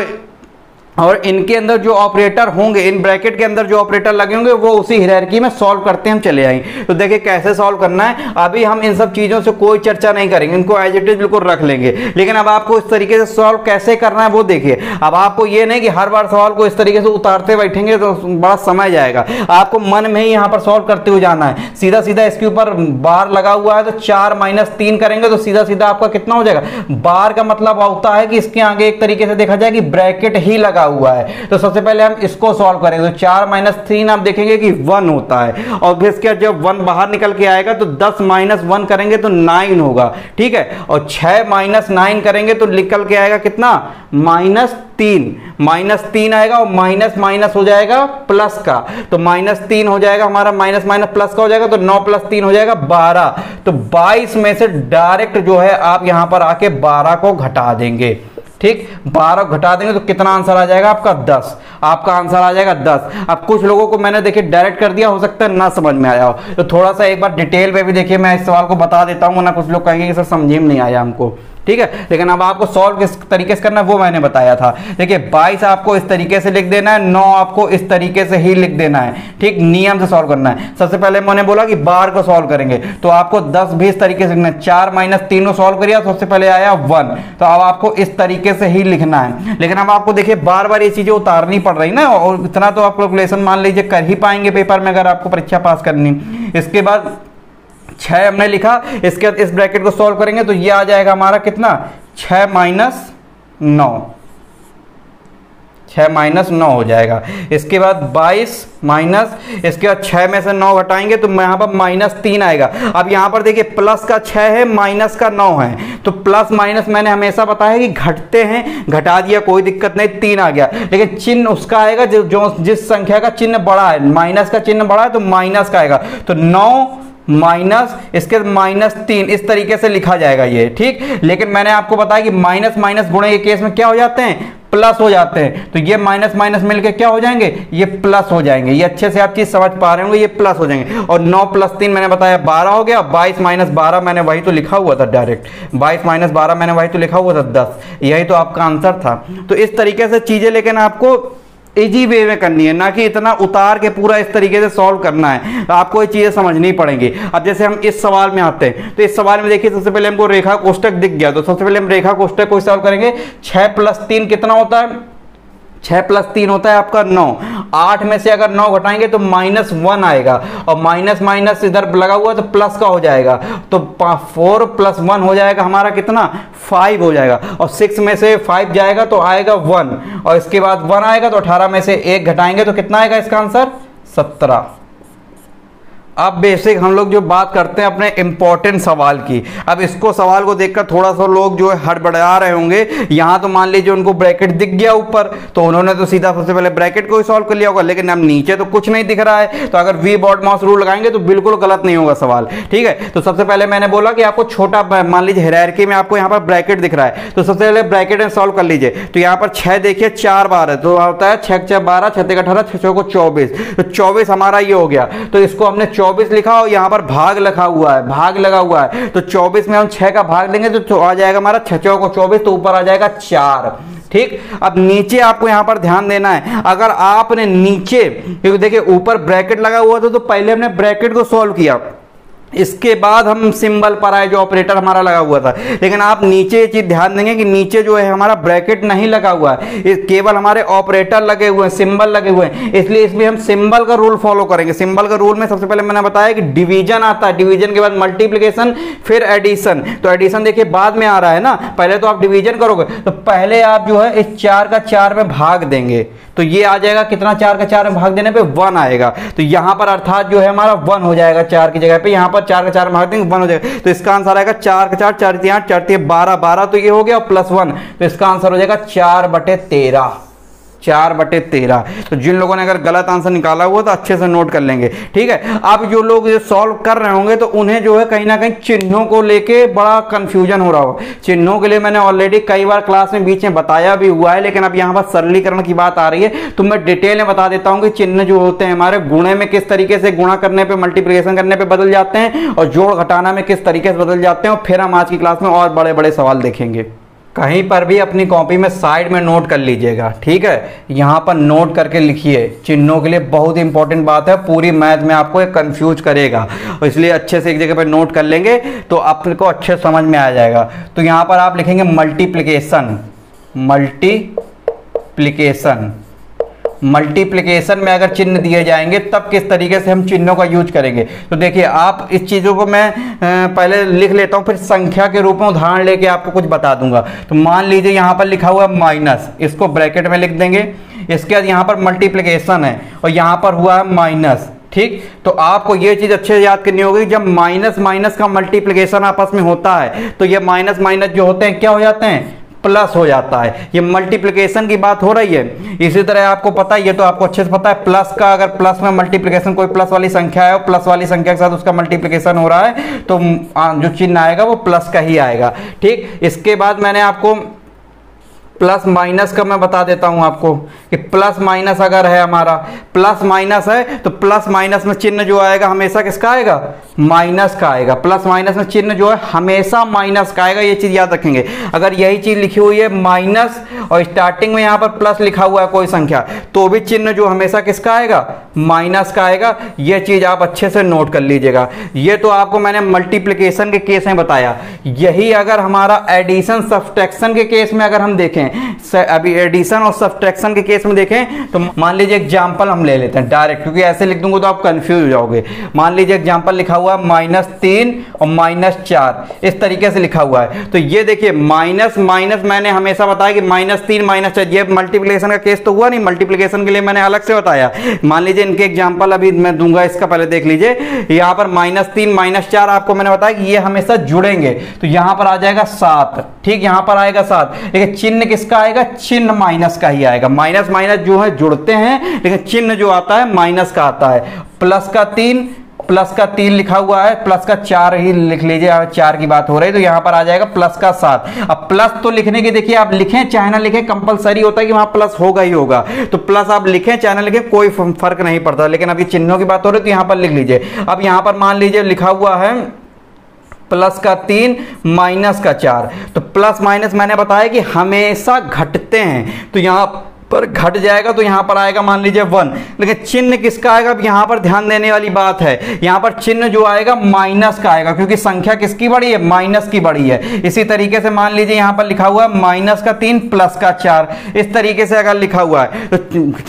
और इनके अंदर जो ऑपरेटर होंगे, इन ब्रैकेट के अंदर जो ऑपरेटर लगे होंगे वो उसी हायरार्की में सॉल्व करते हम चले आएंगे। तो देखिए कैसे सॉल्व करना है, अभी हम इन सब चीजों से कोई चर्चा नहीं करेंगे, इनको एज इट इज बिल्कुल रख लेंगे। लेकिन अब आपको इस तरीके से सॉल्व कैसे करना है वो देखिए। अब आपको ये नहीं कि हर बार सवाल को इस तरीके से उतारते बैठेंगे तो बड़ा समय जाएगा, आपको मन में ही यहाँ पर सॉल्व करते हुए जाना है। सीधा सीधा इसके ऊपर बार लगा हुआ है, तो 4 - 3 करेंगे तो सीधा सीधा आपका कितना हो जाएगा। बार का मतलब होता है कि इसके आगे एक तरीके से देखा जाए कि ब्रैकेट ही लगा हुआ है। तो सबसे पहले हम इसको सॉल्व करेंगे, तो 4 - 3 आप देखेंगे कि 1 होता है, और फिर इसके जब 1 बाहर निकल के आएगा तो 10 - 1 करेंगे तो 9 होगा, ठीक है। और 6 - 9 करेंगे तो निकल के आएगा कितना, -3, -3 आएगा, और माइनस माइनस हो जाएगा प्लस का, तो -3 हो जाएगा हमारा, माइनस माइनस प्लस का हो जाएगा, तो 9 + 3 हो जाएगा 12। तो 22 में से डायरेक्ट जो है आप यहां पर आके 12 को घटा देंगे, ठीक, 12 घटा देंगे तो कितना आंसर आ जाएगा आपका 10, आपका आंसर आ जाएगा 10। अब कुछ लोगों को मैंने देखिए डायरेक्ट कर दिया, हो सकता है ना समझ में आया हो, तो थोड़ा सा एक बार डिटेल में भी देखिए मैं इस सवाल को बता देता हूं, ना कुछ लोग कहेंगे कि सर समझ में नहीं आया हमको, ठीक है। लेकिन अब आपको सॉल्व किस तरीके से करना है वो मैंने बताया था। देखिए 22 आपको इस तरीके से लिख देना है, 9 आपको इस तरीके से ही लिख देना है, ठीक, नियम से सॉल्व करना है। सबसे पहले मैंने बोला कि बार को सॉल्व करेंगे, तो आपको 10 भी इस तरीके से लिखना है। 4 - 3 को सॉल्व करिए, सबसे पहले आया 1, तो अब आपको इस तरीके से ही लिखना है। लेकिन अब आपको देखिए बार बार ये चीजें उतारनी पड़ रही ना, और इतना तो आप कैलकुलेशन मान लीजिए कर ही पाएंगे पेपर में अगर आपको परीक्षा पास करनी। इसके बाद 6 हमने लिखा, इसके बाद इस ब्रैकेट को सॉल्व करेंगे तो ये आ जाएगा हमारा कितना, 6 - 9, 6 - 9 हो जाएगा। इसके बाद 22 माइनस, इसके बाद 6 में से 9 घटाएंगे तो यहाँ पर -3 आएगा। अब यहाँ पर देखिए प्लस का 6 है, माइनस का 9 है, तो प्लस माइनस मैंने हमेशा बताया कि घटते हैं, घटा दिया कोई दिक्कत नहीं, 3 आ गया। लेकिन चिन्ह उसका आएगा जो जिस संख्या का चिन्ह बड़ा है, माइनस का चिन्ह बड़ा है तो माइनस का आएगा, तो 9 माइनस इसके -3 इस तरीके से लिखा जाएगा ये, ठीक। लेकिन मैंने आपको बताया कि माइनस माइनस गुणे के केस में क्या हो जाते हैं, प्लस हो जाते हैं, तो ये माइनस माइनस मिलके क्या हो जाएंगे, ये प्लस हो जाएंगे। ये अच्छे से आप चीज समझ पा रहे होंगे, ये प्लस हो जाएंगे। और 9 + 3 मैंने बताया 12 हो गया, 22 - 12 मैंने वही तो लिखा हुआ था डायरेक्ट, 22 - 12 मैंने वही तो लिखा हुआ था 10, यही तो आपका आंसर था। तो इस तरीके से चीजें लेकिन आपको इजी वे में करनी है, ना कि इतना उतार के पूरा इस तरीके से सॉल्व करना है, आपको ये चीजें समझनी पड़ेंगी। अब जैसे हम इस सवाल में आते हैं, तो इस सवाल में देखिए सबसे पहले हमको रेखा कोष्टक दिख गया, तो सबसे पहले हम रेखा कोष्टक को सॉल्व करेंगे। 6 + 3 कितना होता है, 6 प्लस 3 होता है आपका 9। 8 में से अगर 9 घटाएंगे तो -1 आएगा, और माइनस माइनस इधर लगा हुआ तो प्लस का हो जाएगा, तो 4 + 1 हो जाएगा हमारा कितना, 5 हो जाएगा। और 6 में से 5 जाएगा तो आएगा 1, और इसके बाद 1 आएगा तो 18 में से 1 घटाएंगे तो कितना आएगा इसका आंसर, 17। अब बेसिक हम लोग जो बात करते हैं अपने इंपॉर्टेंट सवाल की। अब इसको सवाल को देखकर थोड़ा सा लोग जो है हड़बड़ा रहे होंगे। यहाँ तो मान लीजिए उनको ब्रैकेट दिख गया ऊपर, तो उन्होंने तो सीधा सबसे पहले ब्रैकेट को ही सॉल्व कर लिया होगा, लेकिन अब नीचे तो कुछ नहीं दिख रहा है, तो अगर वी बॉड माउस रूल लगाएंगे तो बिल्कुल गलत नहीं होगा सवाल, ठीक है। तो सबसे पहले मैंने बोला कि आपको छोटा, मान लीजिए हायरार्की में आपको यहाँ पर ब्रैकेट दिख रहा है, तो सबसे पहले ब्रैकेट में सॉल्व कर लीजिए। तो यहाँ पर 6 देखिए 4 बार है, तो होता है 6 × 12, 6 × 18, 6 को 24, तो 24 हमारा ये हो गया। तो इसको हमने 24 लिखा और यहाँ पर भाग लिखा हुआ है, भाग लगा हुआ है, तो 24 में हम 6 का भाग देंगे तो आ जाएगा हमारा 6 × 4 को 24, तो ऊपर आ जाएगा 4, ठीक। अब नीचे आपको यहां पर ध्यान देना है, अगर आपने नीचे, क्योंकि देखिए ऊपर ब्रैकेट लगा हुआ था तो पहले हमने ब्रैकेट को सॉल्व किया, इसके बाद हम सिंबल पर आए जो ऑपरेटर हमारा लगा हुआ था। लेकिन आप नीचे ये चीज ध्यान देंगे कि नीचे जो है हमारा ब्रैकेट नहीं लगा हुआ है, केवल हमारे ऑपरेटर लगे हुए हैं, सिंबल लगे हुए हैं, इसलिए इसमें हम सिंबल का रूल फॉलो करेंगे। सिंबल का रूल में सबसे पहले मैंने बताया कि डिवीजन आता है, डिवीजन के बाद मल्टीप्लिकेशन, फिर एडिशन। तो एडिशन देखिए बाद में आ रहा है ना, पहले तो आप डिवीजन करोगे, तो पहले आप जो है इस 4 का 4 में भाग देंगे, तो ये आ जाएगा कितना, 4 का 4 में भाग देने पे 1 आएगा। तो यहां पर अर्थात जो है हमारा 1 हो जाएगा 4 की जगह पे, यहां पर 4 का 4 में भाग देंगे 1 हो जाएगा। तो इसका आंसर आएगा 4 का 4, 4 × 8, 4 × 12, 12 तो ये हो गया, प्लस 1, तो इसका आंसर हो जाएगा 4/13, 4/13। तो जिन लोगों ने अगर गलत आंसर निकाला हुआ तो अच्छे से नोट कर लेंगे, ठीक है। अब जो लोग ये सॉल्व कर रहे होंगे तो उन्हें जो है कहीं ना कहीं चिन्हों को लेके बड़ा कंफ्यूजन हो रहा होगा। चिन्हों के लिए मैंने ऑलरेडी कई बार क्लास में बीच में बताया भी हुआ है, लेकिन अब यहाँ पर सरलीकरण की बात आ रही है तो मैं डिटेल में बता देता हूँ कि चिन्ह जो होते हैं हमारे गुणे में किस तरीके से, गुणा करने पर, मल्टीप्लिकेशन करने पर बदल जाते हैं, और जोड़ घटाना में किस तरीके से बदल जाते हैं। और फिर हम आज की क्लास में और बड़े बड़े सवाल देखेंगे। कहीं पर भी अपनी कॉपी में साइड में नोट कर लीजिएगा, ठीक है। यहाँ पर नोट करके लिखिए, चिन्हों के लिए बहुत इंपॉर्टेंट बात है, पूरी मैथ में आपको एक कंफ्यूज करेगा, और इसलिए अच्छे से एक जगह पर नोट कर लेंगे तो आपको अच्छे समझ में आ जाएगा। तो यहाँ पर आप लिखेंगे मल्टीप्लिकेशन, मल्टीप्लिकेशन, मल्टीप्लिकेशन में अगर चिन्ह दिए जाएंगे तब किस तरीके से हम चिन्हों का यूज करेंगे। तो देखिए आप इस चीज़ों को मैं पहले लिख लेता हूं, फिर संख्या के रूप में उदाहरण लेके आपको कुछ बता दूंगा। तो मान लीजिए यहाँ पर लिखा हुआ है माइनस, इसको ब्रैकेट में लिख देंगे। इसके बाद यहाँ पर मल्टीप्लिकेशन है और यहाँ पर हुआ है माइनस, ठीक। तो आपको ये चीज अच्छे से याद करनी होगी, जब माइनस माइनस का मल्टीप्लिकेशन आपस में होता है तो ये माइनस माइनस जो होते हैं क्या हो जाते हैं, प्लस हो जाता है। ये मल्टीप्लिकेशन की बात हो रही है। इसी तरह आपको पता है, ये तो आपको अच्छे से पता है, प्लस का अगर प्लस में मल्टीप्लिकेशन, कोई प्लस वाली संख्या है और प्लस वाली संख्या के साथ उसका मल्टीप्लिकेशन हो रहा है तो जो चिन्ह आएगा वो प्लस का ही आएगा, ठीक। इसके बाद मैंने आपको प्लस माइनस का मैं बता देता हूं आपको कि प्लस माइनस अगर है हमारा, प्लस माइनस है तो प्लस माइनस में चिन्ह जो आएगा हमेशा किसका आएगा, माइनस का आएगा। प्लस माइनस में चिन्ह जो है हमेशा माइनस का आएगा, ये चीज याद रखेंगे। अगर यही चीज लिखी हुई है माइनस और स्टार्टिंग में यहां पर प्लस लिखा हुआ है कोई संख्या, तो भी चिन्ह जो हमेशा किसका आएगा, माइनस का आएगा। ये चीज आप अच्छे से नोट कर लीजिएगा। ये तो आपको मैंने मल्टीप्लिकेशन के केस में बताया। यही अगर हमारा एडिशन सब्सट्रैक्शन के केस में अगर हम देखें, अभी एडिशन और सब्सट्रैक्शन के केस में देखें तो मान लीजिए एग्जांपल हम ले लेते हैं डायरेक्ट, क्योंकि ऐसे लिख दूंगा तो आप कंफ्यूज हो जाओगे। मान लीजिए एग्जांपल लिखा हुआ है -3 और -4, इस तरीके से लिखा हुआ है। तो ये देखिए माइनस माइनस मैंने हमेशा बताया कि -3 -4, ये मल्टीप्लिकेशन का केस तो हुआ नहीं, मल्टीप्लिकेशन के लिए मैंने अलग से बताया। मान लीजिए इनके एग्जांपल अभी मैं दूंगा, इसका पहले देख लीजिए। यहाँ पर -3 -4 आपको मैंने बताया कि ये हमेशा जुड़ेंगे, तो यहाँ पर आ जाएगा 7, ठीक। यहाँ पर आएगा 7, लेकिन चिन्ह किसका आएगा, चिन्ह माइनस का ही आएगा। माइनस माइनस जो है जुड़ते हैं, लेकिन चिन्ह जो आता है माइनस का आता है। प्लस का 3 लिखा हुआ है, प्लस का 4 ही लिख लीजिए, 4 की बात हो रही है, तो यहां पर आ जाएगा प्लस का 7। अब प्लस तो लिखने की देखिए आप लिखें चाहे ना लिखें, कंपलसरी होता है कि वहां प्लस होगा ही होगा। तो प्लस आप लिखें चाहे ना लिखें कोई फर्क नहीं पड़ता, लेकिन अभी चिन्हों की बात हो रही है तो यहां पर लिख लीजिए। अब यहां पर मान लीजिए लिखा हुआ है प्लस का 3 माइनस का 4, तो प्लस माइनस मैंने बताया कि हमेशा घटते हैं, तो यहां पर घट जाएगा तो यहाँ पर आएगा मान लीजिए 1, लेकिन चिन्ह किसका आएगा? अब यहाँ पर ध्यान देने वाली बात है, यहाँ पर चिन्ह जो आएगा माइनस का आएगा, क्योंकि संख्या किसकी बड़ी है? माइनस की बड़ी है। इसी तरीके से मान लीजिए यहाँ पर लिखा हुआ है -3 +4, इस तरीके से अगर लिखा हुआ है तो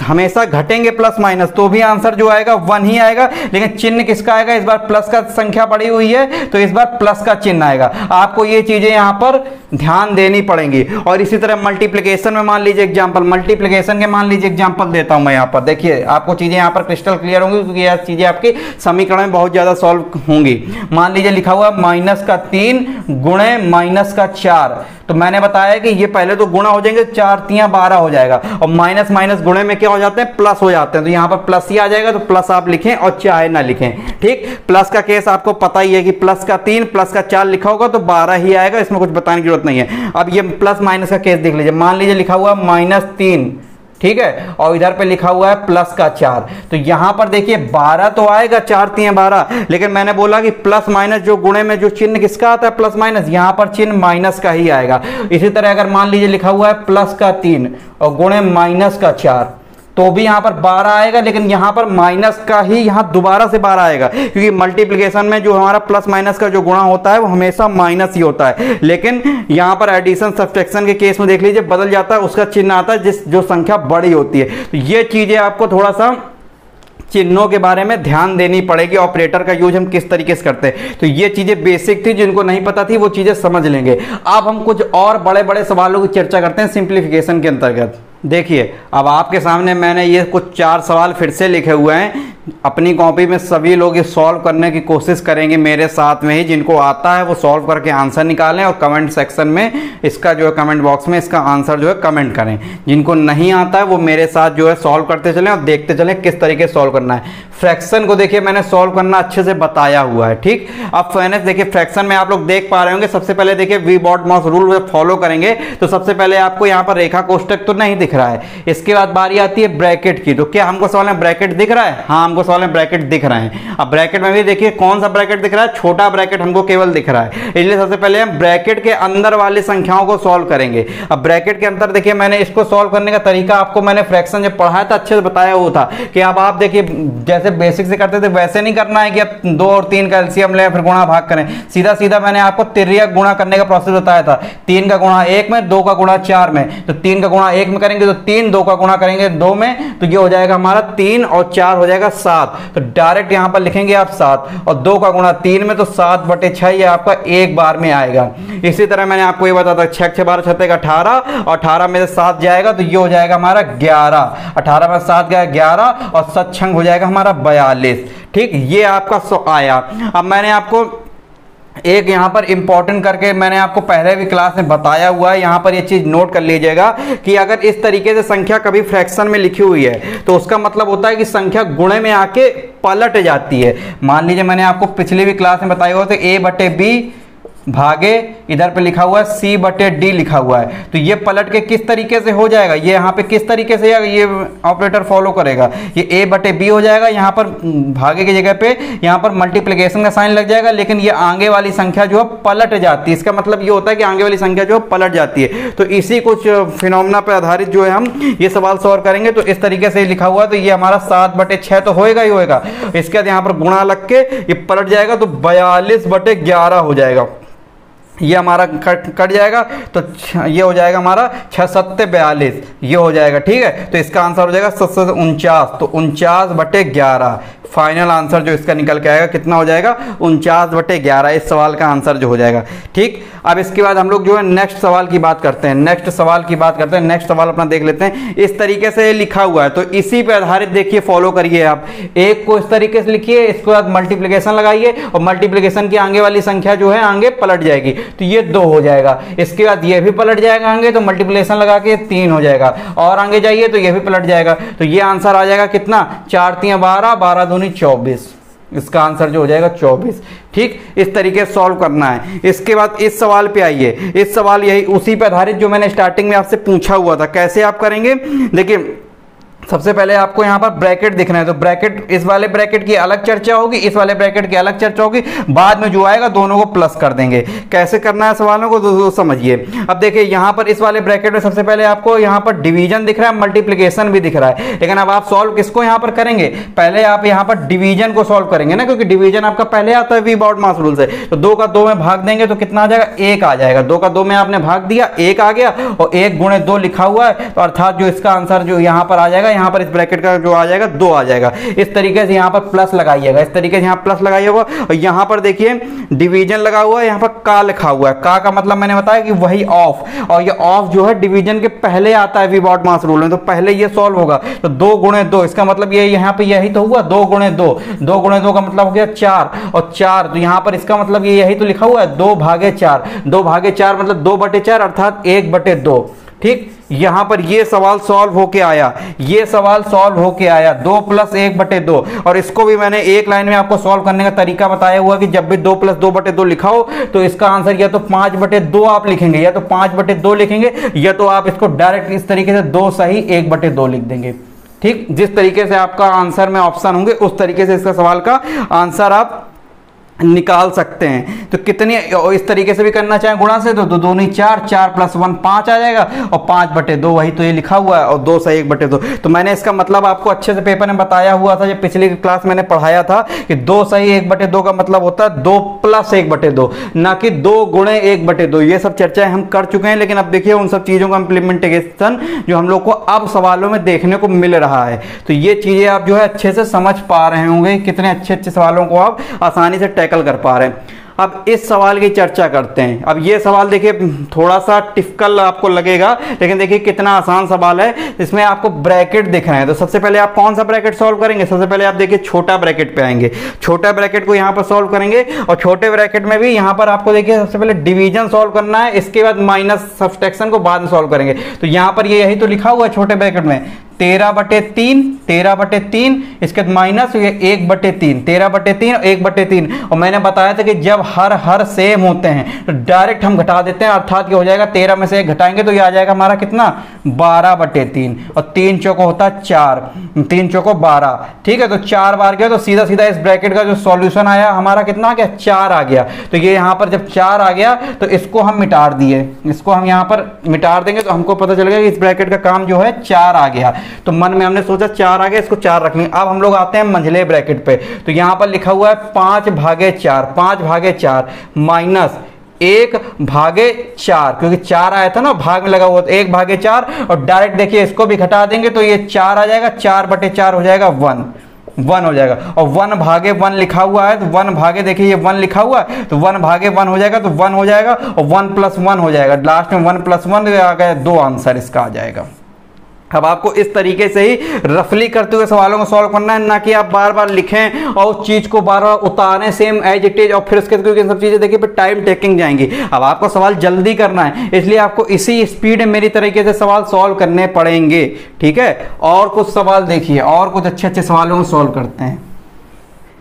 हमेशा घटेंगे प्लस माइनस, तो भी आंसर जो आएगा 1 ही आएगा, लेकिन चिन्ह किसका आएगा? इस बार प्लस का संख्या बढ़ी हुई है तो इस बार प्लस का चिन्ह आएगा। आपको ये चीजें यहाँ पर ध्यान देनी पड़ेंगी। और इसी तरह मल्टीप्लिकेशन में मान लीजिए एग्जांपल, मल्टीप्लिकेशन के मान लीजिए एग्जांपल देता हूं मैं यहाँ पर। देखिए आपको चीजें यहाँ पर क्रिस्टल क्लियर होंगी, क्योंकि यह चीजें आपकी समीकरण में बहुत ज्यादा सॉल्व होंगी। मान लीजिए लिखा हुआ -3 गुणे -4, तो मैंने बताया कि ये पहले तो गुणा हो जाएंगे, 4 3 12 हो जाएगा, और माइनस माइनस गुणे में क्या हो जाते हैं? प्लस हो जाते हैं। तो यहाँ पर प्लस ही आ जाएगा, तो प्लस आप लिखें और चाहे ना लिखें, ठीक। प्लस का केस आपको पता ही है कि प्लस का 3 प्लस का 4 लिखा होगा तो 12 ही आएगा, इसमें कुछ बताने की जरूरत नहीं है। अब ये प्लस माइनस का केस देख लीजिए, मान लीजिए लिखा हुआ -3, ठीक है, और इधर पे लिखा हुआ है प्लस का 4, तो यहां पर देखिए 12 तो आएगा, 4 3 12, लेकिन मैंने बोला कि प्लस माइनस जो गुणे में जो चिन्ह किसका आता है? प्लस माइनस, यहां पर चिन्ह माइनस का ही आएगा। इसी तरह अगर मान लीजिए लिखा हुआ है प्लस का 3 और गुणे -4, तो भी यहां पर 12 आएगा, लेकिन यहां पर माइनस का ही यहां दोबारा से 12 आएगा, क्योंकि मल्टीप्लिकेशन में जो हमारा प्लस माइनस का जो गुणा होता है वो हमेशा माइनस ही होता है। लेकिन यहां पर एडिशन सब्ट्रैक्शन के केस में देख लीजिए बदल जाता है, उसका चिन्ह आता है जो संख्या बड़ी होती है। तो ये चीजें आपको थोड़ा सा चिन्हों के बारे में ध्यान देनी पड़ेगी, ऑपरेटर का यूज हम किस तरीके से करते हैं। तो ये चीजें बेसिक थी, जिनको नहीं पता थी वो चीजें समझ लेंगे। अब हम कुछ और बड़े बड़े सवालों की चर्चा करते हैं सिंप्लीफिकेशन के अंतर्गत। देखिए अब आपके सामने मैंने ये कुछ 4 सवाल फिर से लिखे हुए हैं अपनी कॉपी में। सभी लोग ये सॉल्व करने की कोशिश करेंगे मेरे साथ में ही, जिनको आता है वो सॉल्व करके आंसर निकालें और कमेंट सेक्शन में इसका जो है कमेंट बॉक्स में इसका आंसर जो है कमेंट करें। जिनको नहीं आता है वो मेरे साथ जो है सॉल्व करते चलें और देखते चलें किस तरीके से सॉल्व करना है। फ्रैक्शन को देखिए मैंने सॉल्व करना अच्छे से बताया हुआ है, ठीक। अब फाइनेंस देखिए फ्रैक्शन में आप लोग देख पा रहे होंगे, सबसे पहले देखिए V BODMAS rule follow करेंगे तो सबसे पहले आपको यहाँ पर रेखा कोष्टक तो नहीं दिख रहा है। इसके बाद बारी आती है ब्रैकेट की, तो क्या हमको सवाल में ब्रैकेट दिख रहा है? हाँ हमको सवाल में ब्रैकेट दिख रहे हैं। अब ब्रैकेट में भी देखिए कौन सा ब्रैकेट दिख रहा है? छोटा ब्रैकेट हमको केवल दिख रहा है, इसलिए सबसे पहले हम ब्रैकेट के अंदर वाली संख्याओं को सॉल्व करेंगे। अब ब्रैकेट के अंदर देखिए मैंने इसको सॉल्व करने का तरीका आपको मैंने फ्रैक्शन जब पढ़ाया था अच्छे से बताया हुआ था कि अब आप देखिए जैसे बेसिक से करते थे वैसे नहीं करना है कि अब 2 और 3 का एलसीएम लें फिर गुणा भाग करें। सीधा सीधा मैंने आपको तिर्यक गुणा करने का प्रोसेस बताया था। 3 का गुणा 1 में, 2 का गुणा 4 में, तो 3 का गुणा 1 में करेंगे तो 3, 2 का गुणा करेंगे 2 में, तो ये हो जाएगा हमारा 3 और 4 हो जाएगा 7। तो डायरेक्ट यहां पर लिखेंगे आप 7 और 2 का गुणा 3 में, तो 7/6 ये आपका एक बार में आएगा। इसी तरह मैंने आपको ये बताया था 6 6 12 6 18 और 18 में से 7 जाएगा तो ये हो जाएगा हमारा 11। 18 में 7 गया 11 और 7 छंग हो जाएगा हमारा 42, ठीक। ये आपका आया। अब मैंने आपको एक यहाँ पर इंपॉर्टेंट करके मैंने आपको पहले भी क्लास में बताया हुआ है, यहाँ पर ये चीज नोट कर लीजिएगा कि अगर इस तरीके से संख्या कभी फ्रैक्शन में लिखी हुई है तो उसका मतलब होता है कि संख्या गुणे में आके पलट जाती है। मान लीजिए मैंने आपको पिछली भी क्लास में बताया हुआ था A/B भागे इधर पे लिखा हुआ है C/D लिखा हुआ है, तो ये पलट के किस तरीके से हो जाएगा, ये यहाँ पे किस तरीके से ये ऑपरेटर फॉलो करेगा, ये A/B हो जाएगा, यहाँ पर भागे की जगह पे यहाँ पर मल्टीप्लिकेशन का साइन लग जाएगा, लेकिन ये आगे वाली संख्या जो है पलट जाती है। इसका मतलब ये होता है कि आगे वाली संख्या जो है पलट जाती है। तो इसी कुछ फिनोमेना पे आधारित जो है हम ये सवाल सॉल्व करेंगे। तो इस तरीके से लिखा हुआ, तो ये हमारा 7/6 तो होएगा ही होएगा, इसके बाद यहाँ पर गुणा लग के ये पलट जाएगा तो 42/11 हो जाएगा, ये हमारा कट जाएगा, तो ये हो जाएगा हमारा 6 7 42, ये हो जाएगा, ठीक है। तो इसका आंसर हो जाएगा 749, तो 49/11 फाइनल आंसर जो इसका निकल के आएगा कितना हो जाएगा 49/11 इस सवाल का आंसर जो हो जाएगा, ठीक। अब इसके बाद हम लोग जो है नेक्स्ट सवाल की बात करते हैं। नेक्स्ट सवाल अपना देख लेते हैं। इस तरीके से लिखा हुआ है तो इसी पे आधारित देखिए फॉलो करिए आप। एक को इस तरीके से लिखिए, इसके बाद मल्टीप्लिकेशन लगाइए और मल्टीप्लिकेशन की आगे वाली संख्या जो है आगे पलट जाएगी, तो ये 2 हो जाएगा। इसके बाद ये भी पलट जाएगा आगे, तो मल्टीप्लिकेशन लगा के 3 हो जाएगा, और आगे जाइए तो ये भी पलट जाएगा, तो ये आंसर आ जाएगा कितना 4 3 12 12 दूनी 24, इसका आंसर जो हो जाएगा 24, ठीक। इस तरीके से सॉल्व करना है। इसके बाद इस सवाल पे आइए। इस सवाल यही उसी पे आधारित जो मैंने स्टार्टिंग में आपसे पूछा हुआ था, कैसे आप करेंगे देखिए। सबसे पहले आपको यहाँ पर ब्रैकेट दिख रहे हैं, तो ब्रैकेट, इस वाले ब्रैकेट की अलग चर्चा होगी, इस वाले ब्रैकेट की अलग चर्चा होगी, बाद में जो आएगा दोनों को प्लस कर देंगे। कैसे करना है सवालों को दोस्तों समझिए। अब देखिए यहाँ पर इस वाले ब्रैकेट में सबसे पहले आपको यहाँ पर डिवीजन दिख रहा है, मल्टीप्लिकेशन भी दिख रहा है, लेकिन अब आप सॉल्व किसको यहाँ पर करेंगे, पहले आप यहाँ पर डिवीजन को सॉल्व करेंगे ना, क्योंकि डिवीजन आपका पहले आता है वी बाउड मास रूल से। तो 2 का 2 में भाग देंगे तो कितना आ जाएगा, 1 आ जाएगा। 2 का 2 में आपने भाग दिया, 1 आ गया, और 1 गुणे 2 लिखा हुआ है, तो अर्थात जो इसका आंसर जो यहाँ पर आ जाएगा, यहाँ पर इस ब्रैकेट का जो आ जाएगा 2 आ जाएगा। इस तरीके से यहाँ पर प्लस लगाइएगा, इस तरीके से यहाँ प्लस लगाइएगा। और यहाँ पर देखिए डिवीजन लगा हुआ है, यहाँ पर का लिखा हुआ है, का मतलब मैंने बताया कि वही ऑफ, और ये ऑफ जो है डिवीजन के पहले आता है वी बाउड मास रूल में, तो पहले ये सॉल्व होगा। तो 2 गुणे 2, इसका मतलब ये यहाँ पे यही तो हुआ, 2 गुणे 2, 2 गुणे 2 का मतलब हो गया 4, और 4 तो यहाँ पर इसका मतलब ये यही तो लिखा हुआ है 2 भागे 4, 2 भागे 4 मतलब 2/4 अर्थात 1/2। ठीक, यहां पर ये सवाल सॉल्व होके आया, ये सवाल सॉल्व होके आया 2 + 1/2, और इसको भी मैंने एक लाइन में आपको सॉल्व करने का तरीका बताया हुआ कि जब भी 2 + 2/2 लिखा हो तो इसका आंसर या तो 5/2 आप लिखेंगे, या तो 5/2 लिखेंगे, या तो आप इसको डायरेक्ट इस तरीके से 2 सही 1/2 लिख देंगे। ठीक, जिस तरीके से आपका आंसर में ऑप्शन होंगे उस तरीके से इसका सवाल का आंसर आप निकाल सकते हैं। तो कितने, इस तरीके से भी करना चाहें गुणा से तो 2 दूनी 4, 4 + 1 5 आ जाएगा, और 5/2 वही तो ये लिखा हुआ है, और 2 सही 1/2। तो मैंने इसका मतलब आपको अच्छे से पेपर में बताया हुआ था, जब पिछली क्लास मैंने पढ़ाया था कि 2 सही 1/2 का मतलब होता है 2 + 1/2, ना कि 2 गुणे 1/2। ये सब चर्चाएं हम कर चुके हैं, लेकिन अब देखिए उन सब चीज़ों का इम्प्लीमेंटेशन जो हम लोग को अब सवालों में देखने को मिल रहा है। तो ये चीज़ें आप जो है अच्छे से समझ पा रहे होंगे, कितने अच्छे अच्छे सवालों को आप आसानी से टैकल कर पा रहे हैं। अब इस सवाल की चर्चा करते हैं। अब ये सवाल देखिए थोड़ा सा टिपिकल आपको लगेगा, लेकिन देखिए कितना आसान सवाल है। इसमें आपको ब्रैकेट दिख रहे हैं, तो सबसे पहले आप कौन सा ब्रैकेट सॉल्व करेंगे, सबसे पहले आप देखिए छोटा ब्रैकेट पे आएंगे, छोटा ब्रैकेट को यहाँ पर सॉल्व करेंगे, और छोटे ब्रैकेट में भी यहाँ पर आपको देखिए सबसे पहले डिवीजन सॉल्व करना है, इसके बाद माइनस सब्सट्रैक्शन को बाद में सॉल्व करेंगे। तो यहाँ पर ये यही तो लिखा हुआ है छोटे ब्रैकेट में 13/3, 13/3, इसके माइनस 1/3, 13/3 और 1/3। और मैंने बताया था कि जब हर सेम होते हैं तो डायरेक्ट हम घटा देते हैं, अर्थात क्या हो जाएगा 13 में से 1 घटाएंगे तो ये आ जाएगा हमारा कितना 12/3, और 3 चौको होता है 4, 3 चौको 12। ठीक है, तो 4 बार गया तो सीधा सीधा इस ब्रैकेट का जो सॉल्यूशन आया हमारा कितना आ गया 4 आ गया। तो ये यहाँ पर जब 4 आ गया तो इसको हम मिटा दिए, इसको हम यहाँ पर मिटा देंगे तो हमको पता चलेगा कि इस ब्रैकेट का काम जो है 4 आ गया। तो मन में हमने सोचा 4 आ गया, इसको 4 रख लेंगे। अब हम लोग आते हैं मंझले ब्रैकेट पे, तो यहां पर लिखा हुआ है 5/4, 5/4 माइनस 1/4, क्योंकि 4 आया था ना भाग में लगा हुआ, तो 1/4, और डायरेक्ट देखिए इसको भी घटा देंगे तो ये 4 आ जाएगा, 4/4 हो जाएगा 1 हो जाएगा, और 1/1 लिखा हुआ है, तो 1 भागे देखिए ये 1 लिखा हुआ है, तो 1/1 हो जाएगा, तो 1 हो जाएगा, और 1 + 1 हो जाएगा, लास्ट में 1 + 1 आ गया, 2 आंसर इसका आ जाएगा। अब आपको इस तरीके से ही रफली करते हुए सवालों को सॉल्व करना है, ना कि आप बार बार लिखें और उस चीज को बार बार उतारें सेम एज इट इज, और फिर उसके क्योंकि सब चीजें देखिए फिर टाइम टेकिंग जाएंगी। अब आपको सवाल जल्दी करना है, इसलिए आपको इसी स्पीड में मेरी तरीके से सवाल सॉल्व करने पड़ेंगे। ठीक है, और कुछ सवाल देखिए, और कुछ अच्छे अच्छे सवालों को सॉल्व करते हैं।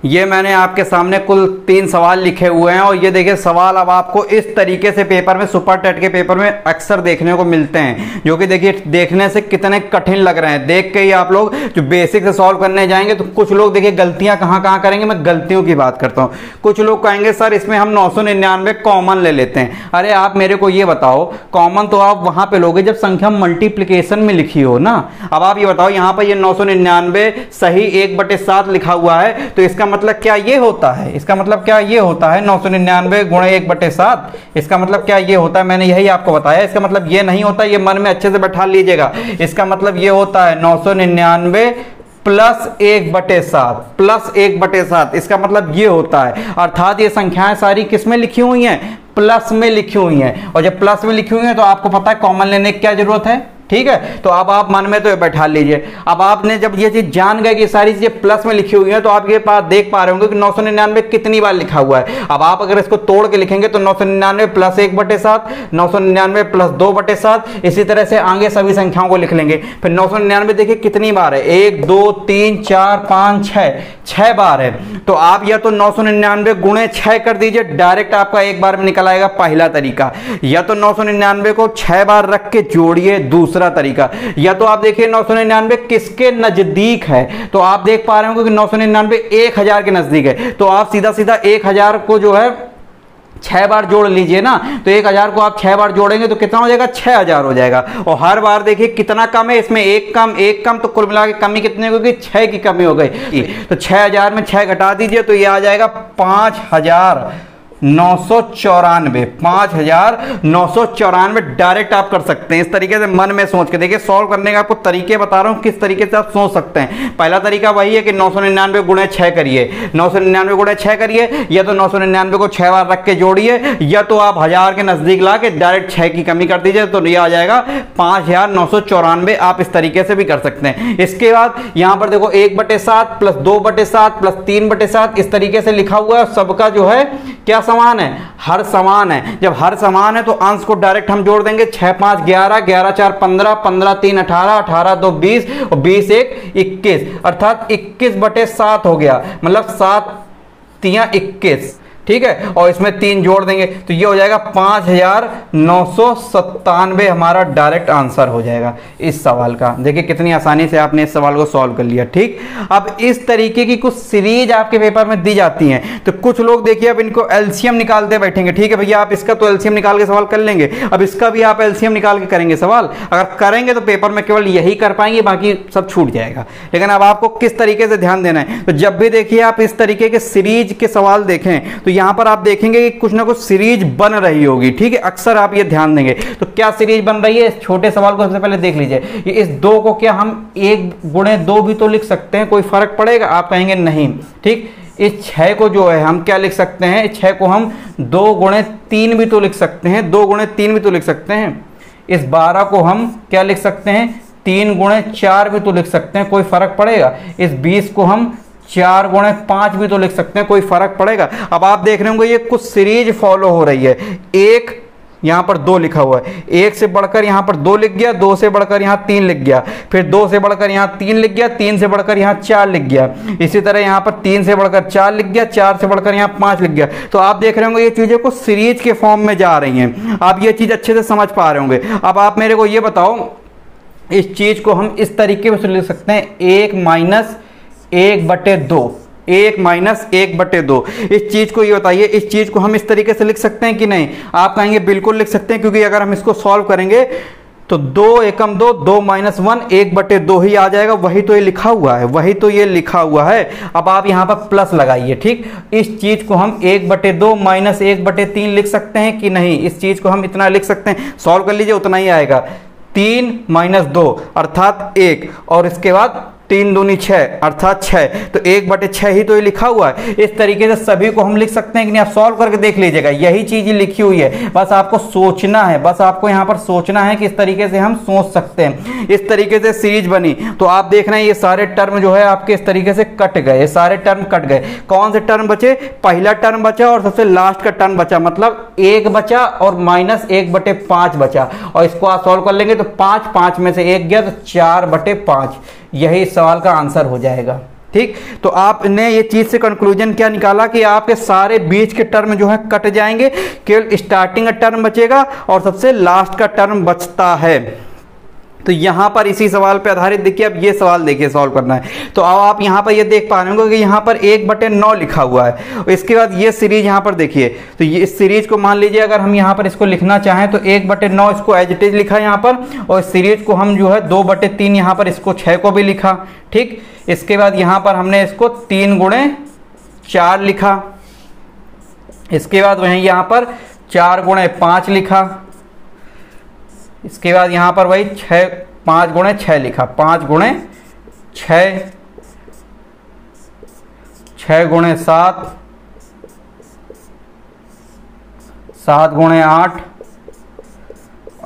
ये मैंने आपके सामने कुल 3 सवाल लिखे हुए हैं, और ये देखिए सवाल अब आपको इस तरीके से पेपर में, सुपर टेट के पेपर में अक्सर देखने को मिलते हैं, जो कि देखिए देखने से कितने कठिन लग रहे हैं। देख के ही आप लोग जो बेसिक से सॉल्व करने जाएंगे तो कुछ लोग देखिए गलतियां कहाँ करेंगे, मैं गलतियों की बात करता हूँ। कुछ लोग कहेंगे सर इसमें हम 999 कॉमन ले लेते हैं। अरे आप मेरे को ये बताओ, कॉमन तो आप वहां पे लोगे जब संख्या मल्टीप्लीकेशन में लिखी हो ना। अब आप ये बताओ यहाँ पर ये 999 सही 1/7 लिखा हुआ है, तो इसका मतलब क्या ये होता है, इसका मतलब क्या ये होता है 999 गुणे 1/7, इसका मतलब क्या ये होता है, मैंने यही आपको बताया। इसका मतलब ये नहीं होता, ये मन में अच्छे से बैठा लीजिएगा। इसका मतलब ये होता है 999 + 1/7 + 1/7, इसका मतलब ये होता है। अर्थात ये संख्याएं सारी किस में लिखी हुई हैं, प्लस में लिखी हुई हैं, और जब प्लस में लिखी हुई हैं तो आपको पता है कॉमन लेने की क्या जरूरत है। ठीक है, तो अब आप मन में तो बैठा लीजिए। अब आपने जब ये चीज जान गए कि सारी चीजें प्लस में लिखी हुई हैं, तो आप ये बात देख पा रहे होंगे कि 999 कितनी बार लिखा हुआ है। अब आप अगर इसको तोड़ के लिखेंगे तो 999 + 1/7, 999 + 2/7, इसी तरह से आगे सभी संख्याओं को लिख लेंगे। फिर 999 देखिए कितनी बार है, 1 2 3 4 5 6 बार है। तो आप या तो 999 गुणे 6 कर दीजिए, डायरेक्ट आपका एक बार में निकल आएगा पहला तरीका, या तो 999 को 6 बार रख के जोड़िए दूसरा दूसरा तरीका, या तो आप देखिए 999 किसके नजदीक है, तो आप देख पा रहे होंगे कि 999 1000 के नजदीक है, तो आप सीधा सीधा 1000 को जो है 6 बार जोड़ लीजिए ना, तो 1000 को आप 6 बार जोड़ेंगे तो कितना हो जाएगा, 6000 हो जाएगा। और हर बार देखिए कितना कम है, इसमें एक कम, तो कुल मिला के कमी कितनी होगी, 6 की कमी हो गई। तो 6000 में 6 घटा दीजिए तो ये आ जाएगा 5994, 5994 डायरेक्ट आप कर सकते हैं। इस तरीके से मन में सोच के देखिए, सॉल्व करने का आपको तरीके बता रहा हूं किस तरीके से आप सोच सकते हैं। पहला तरीका वही है कि 999 गुणे 6 करिए, 999 गुणे 6 करिए, या तो 999 को 6 बार रख के जोड़िए, या तो आप 1000 के नजदीक ला के डायरेक्ट 6 की कमी कर दीजिए, तो ये आ जाएगा 5994। आप इस तरीके से भी कर सकते हैं। इसके बाद यहां पर देखो 1/7 प्लस 2/7 प्लस 3/7 इस तरीके से लिखा हुआ है। सबका जो है क्या समान है, हर समान है। जब हर समान है तो अंश को डायरेक्ट हम जोड़ देंगे, 6 5 11, 11 4 15, 15 3 18, 18 2 20 और 20 1 21, अर्थात 21/7 हो गया, मतलब 7 3 21, ठीक है। और इसमें 3 जोड़ देंगे तो ये हो जाएगा 5997 हमारा डायरेक्ट आंसर हो जाएगा इस सवाल का। देखिए कितनी आसानी से आपने इस सवाल को सॉल्व कर लिया, ठीक। अब इस तरीके की कुछ सीरीज आपके पेपर में दी जाती हैं, तो कुछ लोग देखिए अब इनको एलसीएम निकालते बैठेंगे, ठीक है भैया आप इसका तो एलसीएम निकाल के सवाल कर लेंगे, अब इसका भी आप एलसीएम निकाल के करेंगे सवाल। अगर करेंगे तो पेपर में केवल यही कर पाएंगे, बाकी सब छूट जाएगा। लेकिन अब आपको किस तरीके से ध्यान देना है, तो जब भी देखिए आप इस तरीके के सीरीज के सवाल देखें तो यहां पर आप देखेंगे कि कुछ ना कुछ सीरीज बन रही होगी, ठीक है। अक्सर आप ये ध्यान देंगे। तो क्या सीरीज बन रही है, इस छोटे सवाल को सबसे पहले देख लीजिए। इस 2 को क्या हम 1 गुणे 2 भी तो लिख सकते हैं, कोई फर्क पड़ेगा, आप कहेंगे नहीं, ठीक। इस 6 को जो है हम क्या लिख सकते हैं, इस 6 को हम 2 गुणे 3 भी तो लिख सकते हैं, 2 गुणे 3 भी तो लिख सकते हैं। इस 12 को हम क्या लिख सकते हैं, 3 गुणे 4 भी तो लिख सकते हैं, कोई फर्क पड़ेगा। इस 20 को हम 4 गुणे 5 भी तो लिख सकते हैं, कोई फर्क पड़ेगा। अब आप देख रहे होंगे ये कुछ सीरीज फॉलो हो रही है। 1 यहां पर 2 लिखा हुआ है, 1 से बढ़कर यहां पर 2 लिख गया, 2 से बढ़कर यहां 3 लिख गया, फिर 2 से बढ़कर यहां 3 लिख गया, 3 से बढ़कर यहां 4 लिख गया, इसी तरह यहां पर 3 से बढ़कर 4 लिख गया, 4 से बढ़कर यहां 5 लिख गया। तो आप देख रहे होंगे ये चीजें कुछ सीरीज के फॉर्म में जा रही हैं। आप ये चीज अच्छे से समझ पा रहे होंगे। अब आप मेरे को ये बताओ, इस चीज को हम इस तरीके से लिख सकते हैं, 1 माइनस 1/2, 1 माइनस 1/2। इस चीज को ये बताइए, इस चीज को हम इस तरीके से लिख सकते हैं कि नहीं? आप कहेंगे बिल्कुल लिख सकते हैं, क्योंकि अगर हम इसको सॉल्व करेंगे तो 2 एकम 2, 2 माइनस 1, 1/2 ही आ जाएगा। वही तो ये लिखा हुआ है, वही तो ये लिखा हुआ है। अब आप यहां पर प्लस लगाइए, ठीक। इस चीज को हम 1/2 माइनस 1/3 लिख सकते हैं कि नहीं? इस चीज को हम इतना लिख सकते हैं, सॉल्व कर लीजिए, उतना ही आएगा। 3 माइनस 2 अर्थात 1, और इसके बाद 3 दूनी 6 अर्थात 6, तो 1/6 ही तो ये लिखा हुआ है। इस तरीके से सभी को हम लिख सकते हैं कि नहीं? आप सॉल्व करके देख लीजिएगा, यही चीज लिखी हुई है, बस आपको सोचना है, बस आपको यहाँ पर सोचना है कि इस तरीके से हम सोच सकते हैं। इस तरीके से सीरीज बनी, तो आप देख रहे हैं ये सारे टर्म जो है आपके इस तरीके से कट गए, ये सारे टर्म कट गए। कौन से टर्म बचे? पहला टर्म बचा और सबसे लास्ट का टर्म बचा, मतलब 1 बचा और माइनस 1/5 बचा, और इसको आप सॉल्व कर लेंगे तो 5 में से 1 गया तो 4/5, यही सवाल का आंसर हो जाएगा, ठीक। तो आपने ये चीज से कंक्लूजन क्या निकाला कि आपके सारे बीच के टर्म जो है कट जाएंगे, केवल स्टार्टिंग का टर्म बचेगा और सबसे लास्ट का टर्म बचता है। तो यहां पर इसी सवाल पे आधारित देखिए, अब ये सवाल देखिए सॉल्व करना है। तो अब आप यहां पर ये देख पा रहे होंगे कि यहां पर 1/9 लिखा हुआ है। इसके बाद ये सीरीज यहां पर देखिए, तो ये इस सीरीज को मान लीजिए अगर हम यहां पर इसको लिखना चाहें तो 1/9 इसको एज इट इज लिखा यहां पर, और इस सीरीज को हम जो है 2/3 यहां पर इसको 6 को भी लिखा, ठीक। इसके बाद यहां पर हमने इसको 3 गुणे 4 लिखा, इसके बाद वहीं यहां पर 4 गुणे 5 लिखा, इसके बाद यहां पर वही 5 गुणे 6 लिखा, 5 गुणे 6, 6 गुणे 7, 7 गुणे 8,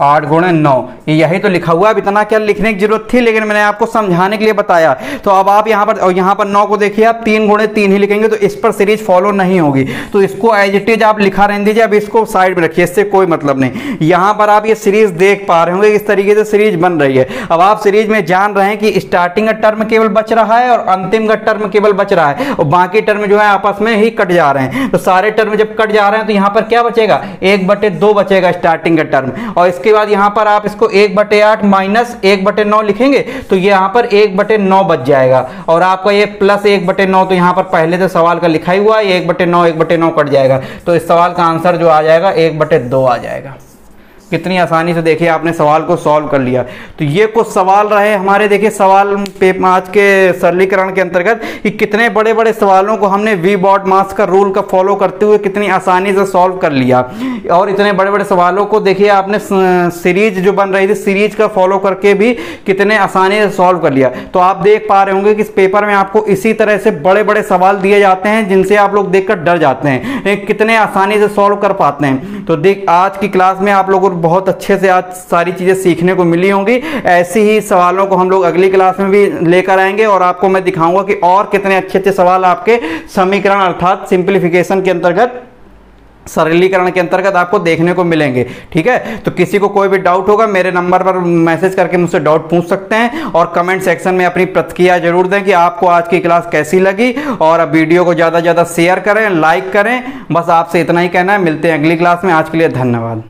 8 गुणे 9, यही तो लिखा हुआ है। अब इतना क्या लिखने की जरूरत थी, लेकिन मैंने आपको समझाने के लिए बताया। तो अब आप यहाँ पर, और यहाँ पर 9 को देखिए आप 3 गुणे 3 ही लिखेंगे, तो इस पर सीरीज फॉलो नहीं होगी, तो इसको एज इट इज आप लिखा रहने दीजिए। अब इसको साइड में रखिए, इससे कोई मतलब नहीं। यहाँ पर आप ये सीरीज देख पा रहे होंगे, इस तरीके से सीरीज बन रही है। अब आप सीरीज में जान रहे हैं कि स्टार्टिंग का टर्म केवल बच रहा है और अंतिम का टर्म केवल बच रहा है, और बाकी टर्म जो है आपस में ही कट जा रहे हैं। तो सारे टर्म जब कट जा रहे हैं तो यहाँ पर क्या बचेगा? 1/2 बचेगा स्टार्टिंग का टर्म, और उसके बाद यहाँ पर आप इसको 1/8 माइनस 1/9 लिखेंगे तो ये यहाँ पर 1/9 बच जाएगा, और आपका ये प्लस 1/9 तो यहाँ पर पहले से सवाल का लिखा ही हुआ है, 1/9 कट जाएगा, तो इस सवाल का आंसर जो आ जाएगा 1/2 आ जाएगा। कितनी आसानी से देखिए आपने सवाल को सॉल्व कर लिया। तो ये कुछ सवाल रहे हमारे, देखिए सवाल आज के सरलीकरण के अंतर्गत कि कितने बड़े बड़े सवालों को हमने वी-बॉट मास का रूल का फॉलो करते हुए कितनी आसानी से सॉल्व कर लिया, और इतने बड़े बड़े सवालों को देखिए आपने सीरीज जो बन रही थी सीरीज का फॉलो करके भी कितने आसानी से सॉल्व कर लिया। तो आप देख पा रहे होंगे कि इस पेपर में आपको इसी तरह से बड़े बड़े सवाल दिए जाते हैं जिनसे आप लोग देखकर डर जाते हैं, लेकिन कितने आसानी से सॉल्व कर पाते हैं। तो देख आज की क्लास में आप लोगों बहुत अच्छे से आज सारी चीजें सीखने को मिली होंगी। ऐसे ही सवालों को हम लोग अगली क्लास में भी लेकर आएंगे और आपको मैं दिखाऊंगा कि और कितने अच्छे अच्छे सवाल आपके समीकरण अर्थात सिंप्लीफिकेशन के अंतर्गत, सरलीकरण के अंतर्गत आपको देखने को मिलेंगे। ठीक है, तो किसी को कोई भी डाउट होगा मेरे नंबर पर मैसेज करके मुझसे डाउट पूछ सकते हैं, और कमेंट सेक्शन में अपनी प्रतिक्रिया जरूर दें कि आपको आज की क्लास कैसी लगी, और अब वीडियो को ज़्यादा से ज़्यादा शेयर करें, लाइक करें। बस आपसे इतना ही कहना है, मिलते हैं अगली क्लास में। आज के लिए धन्यवाद।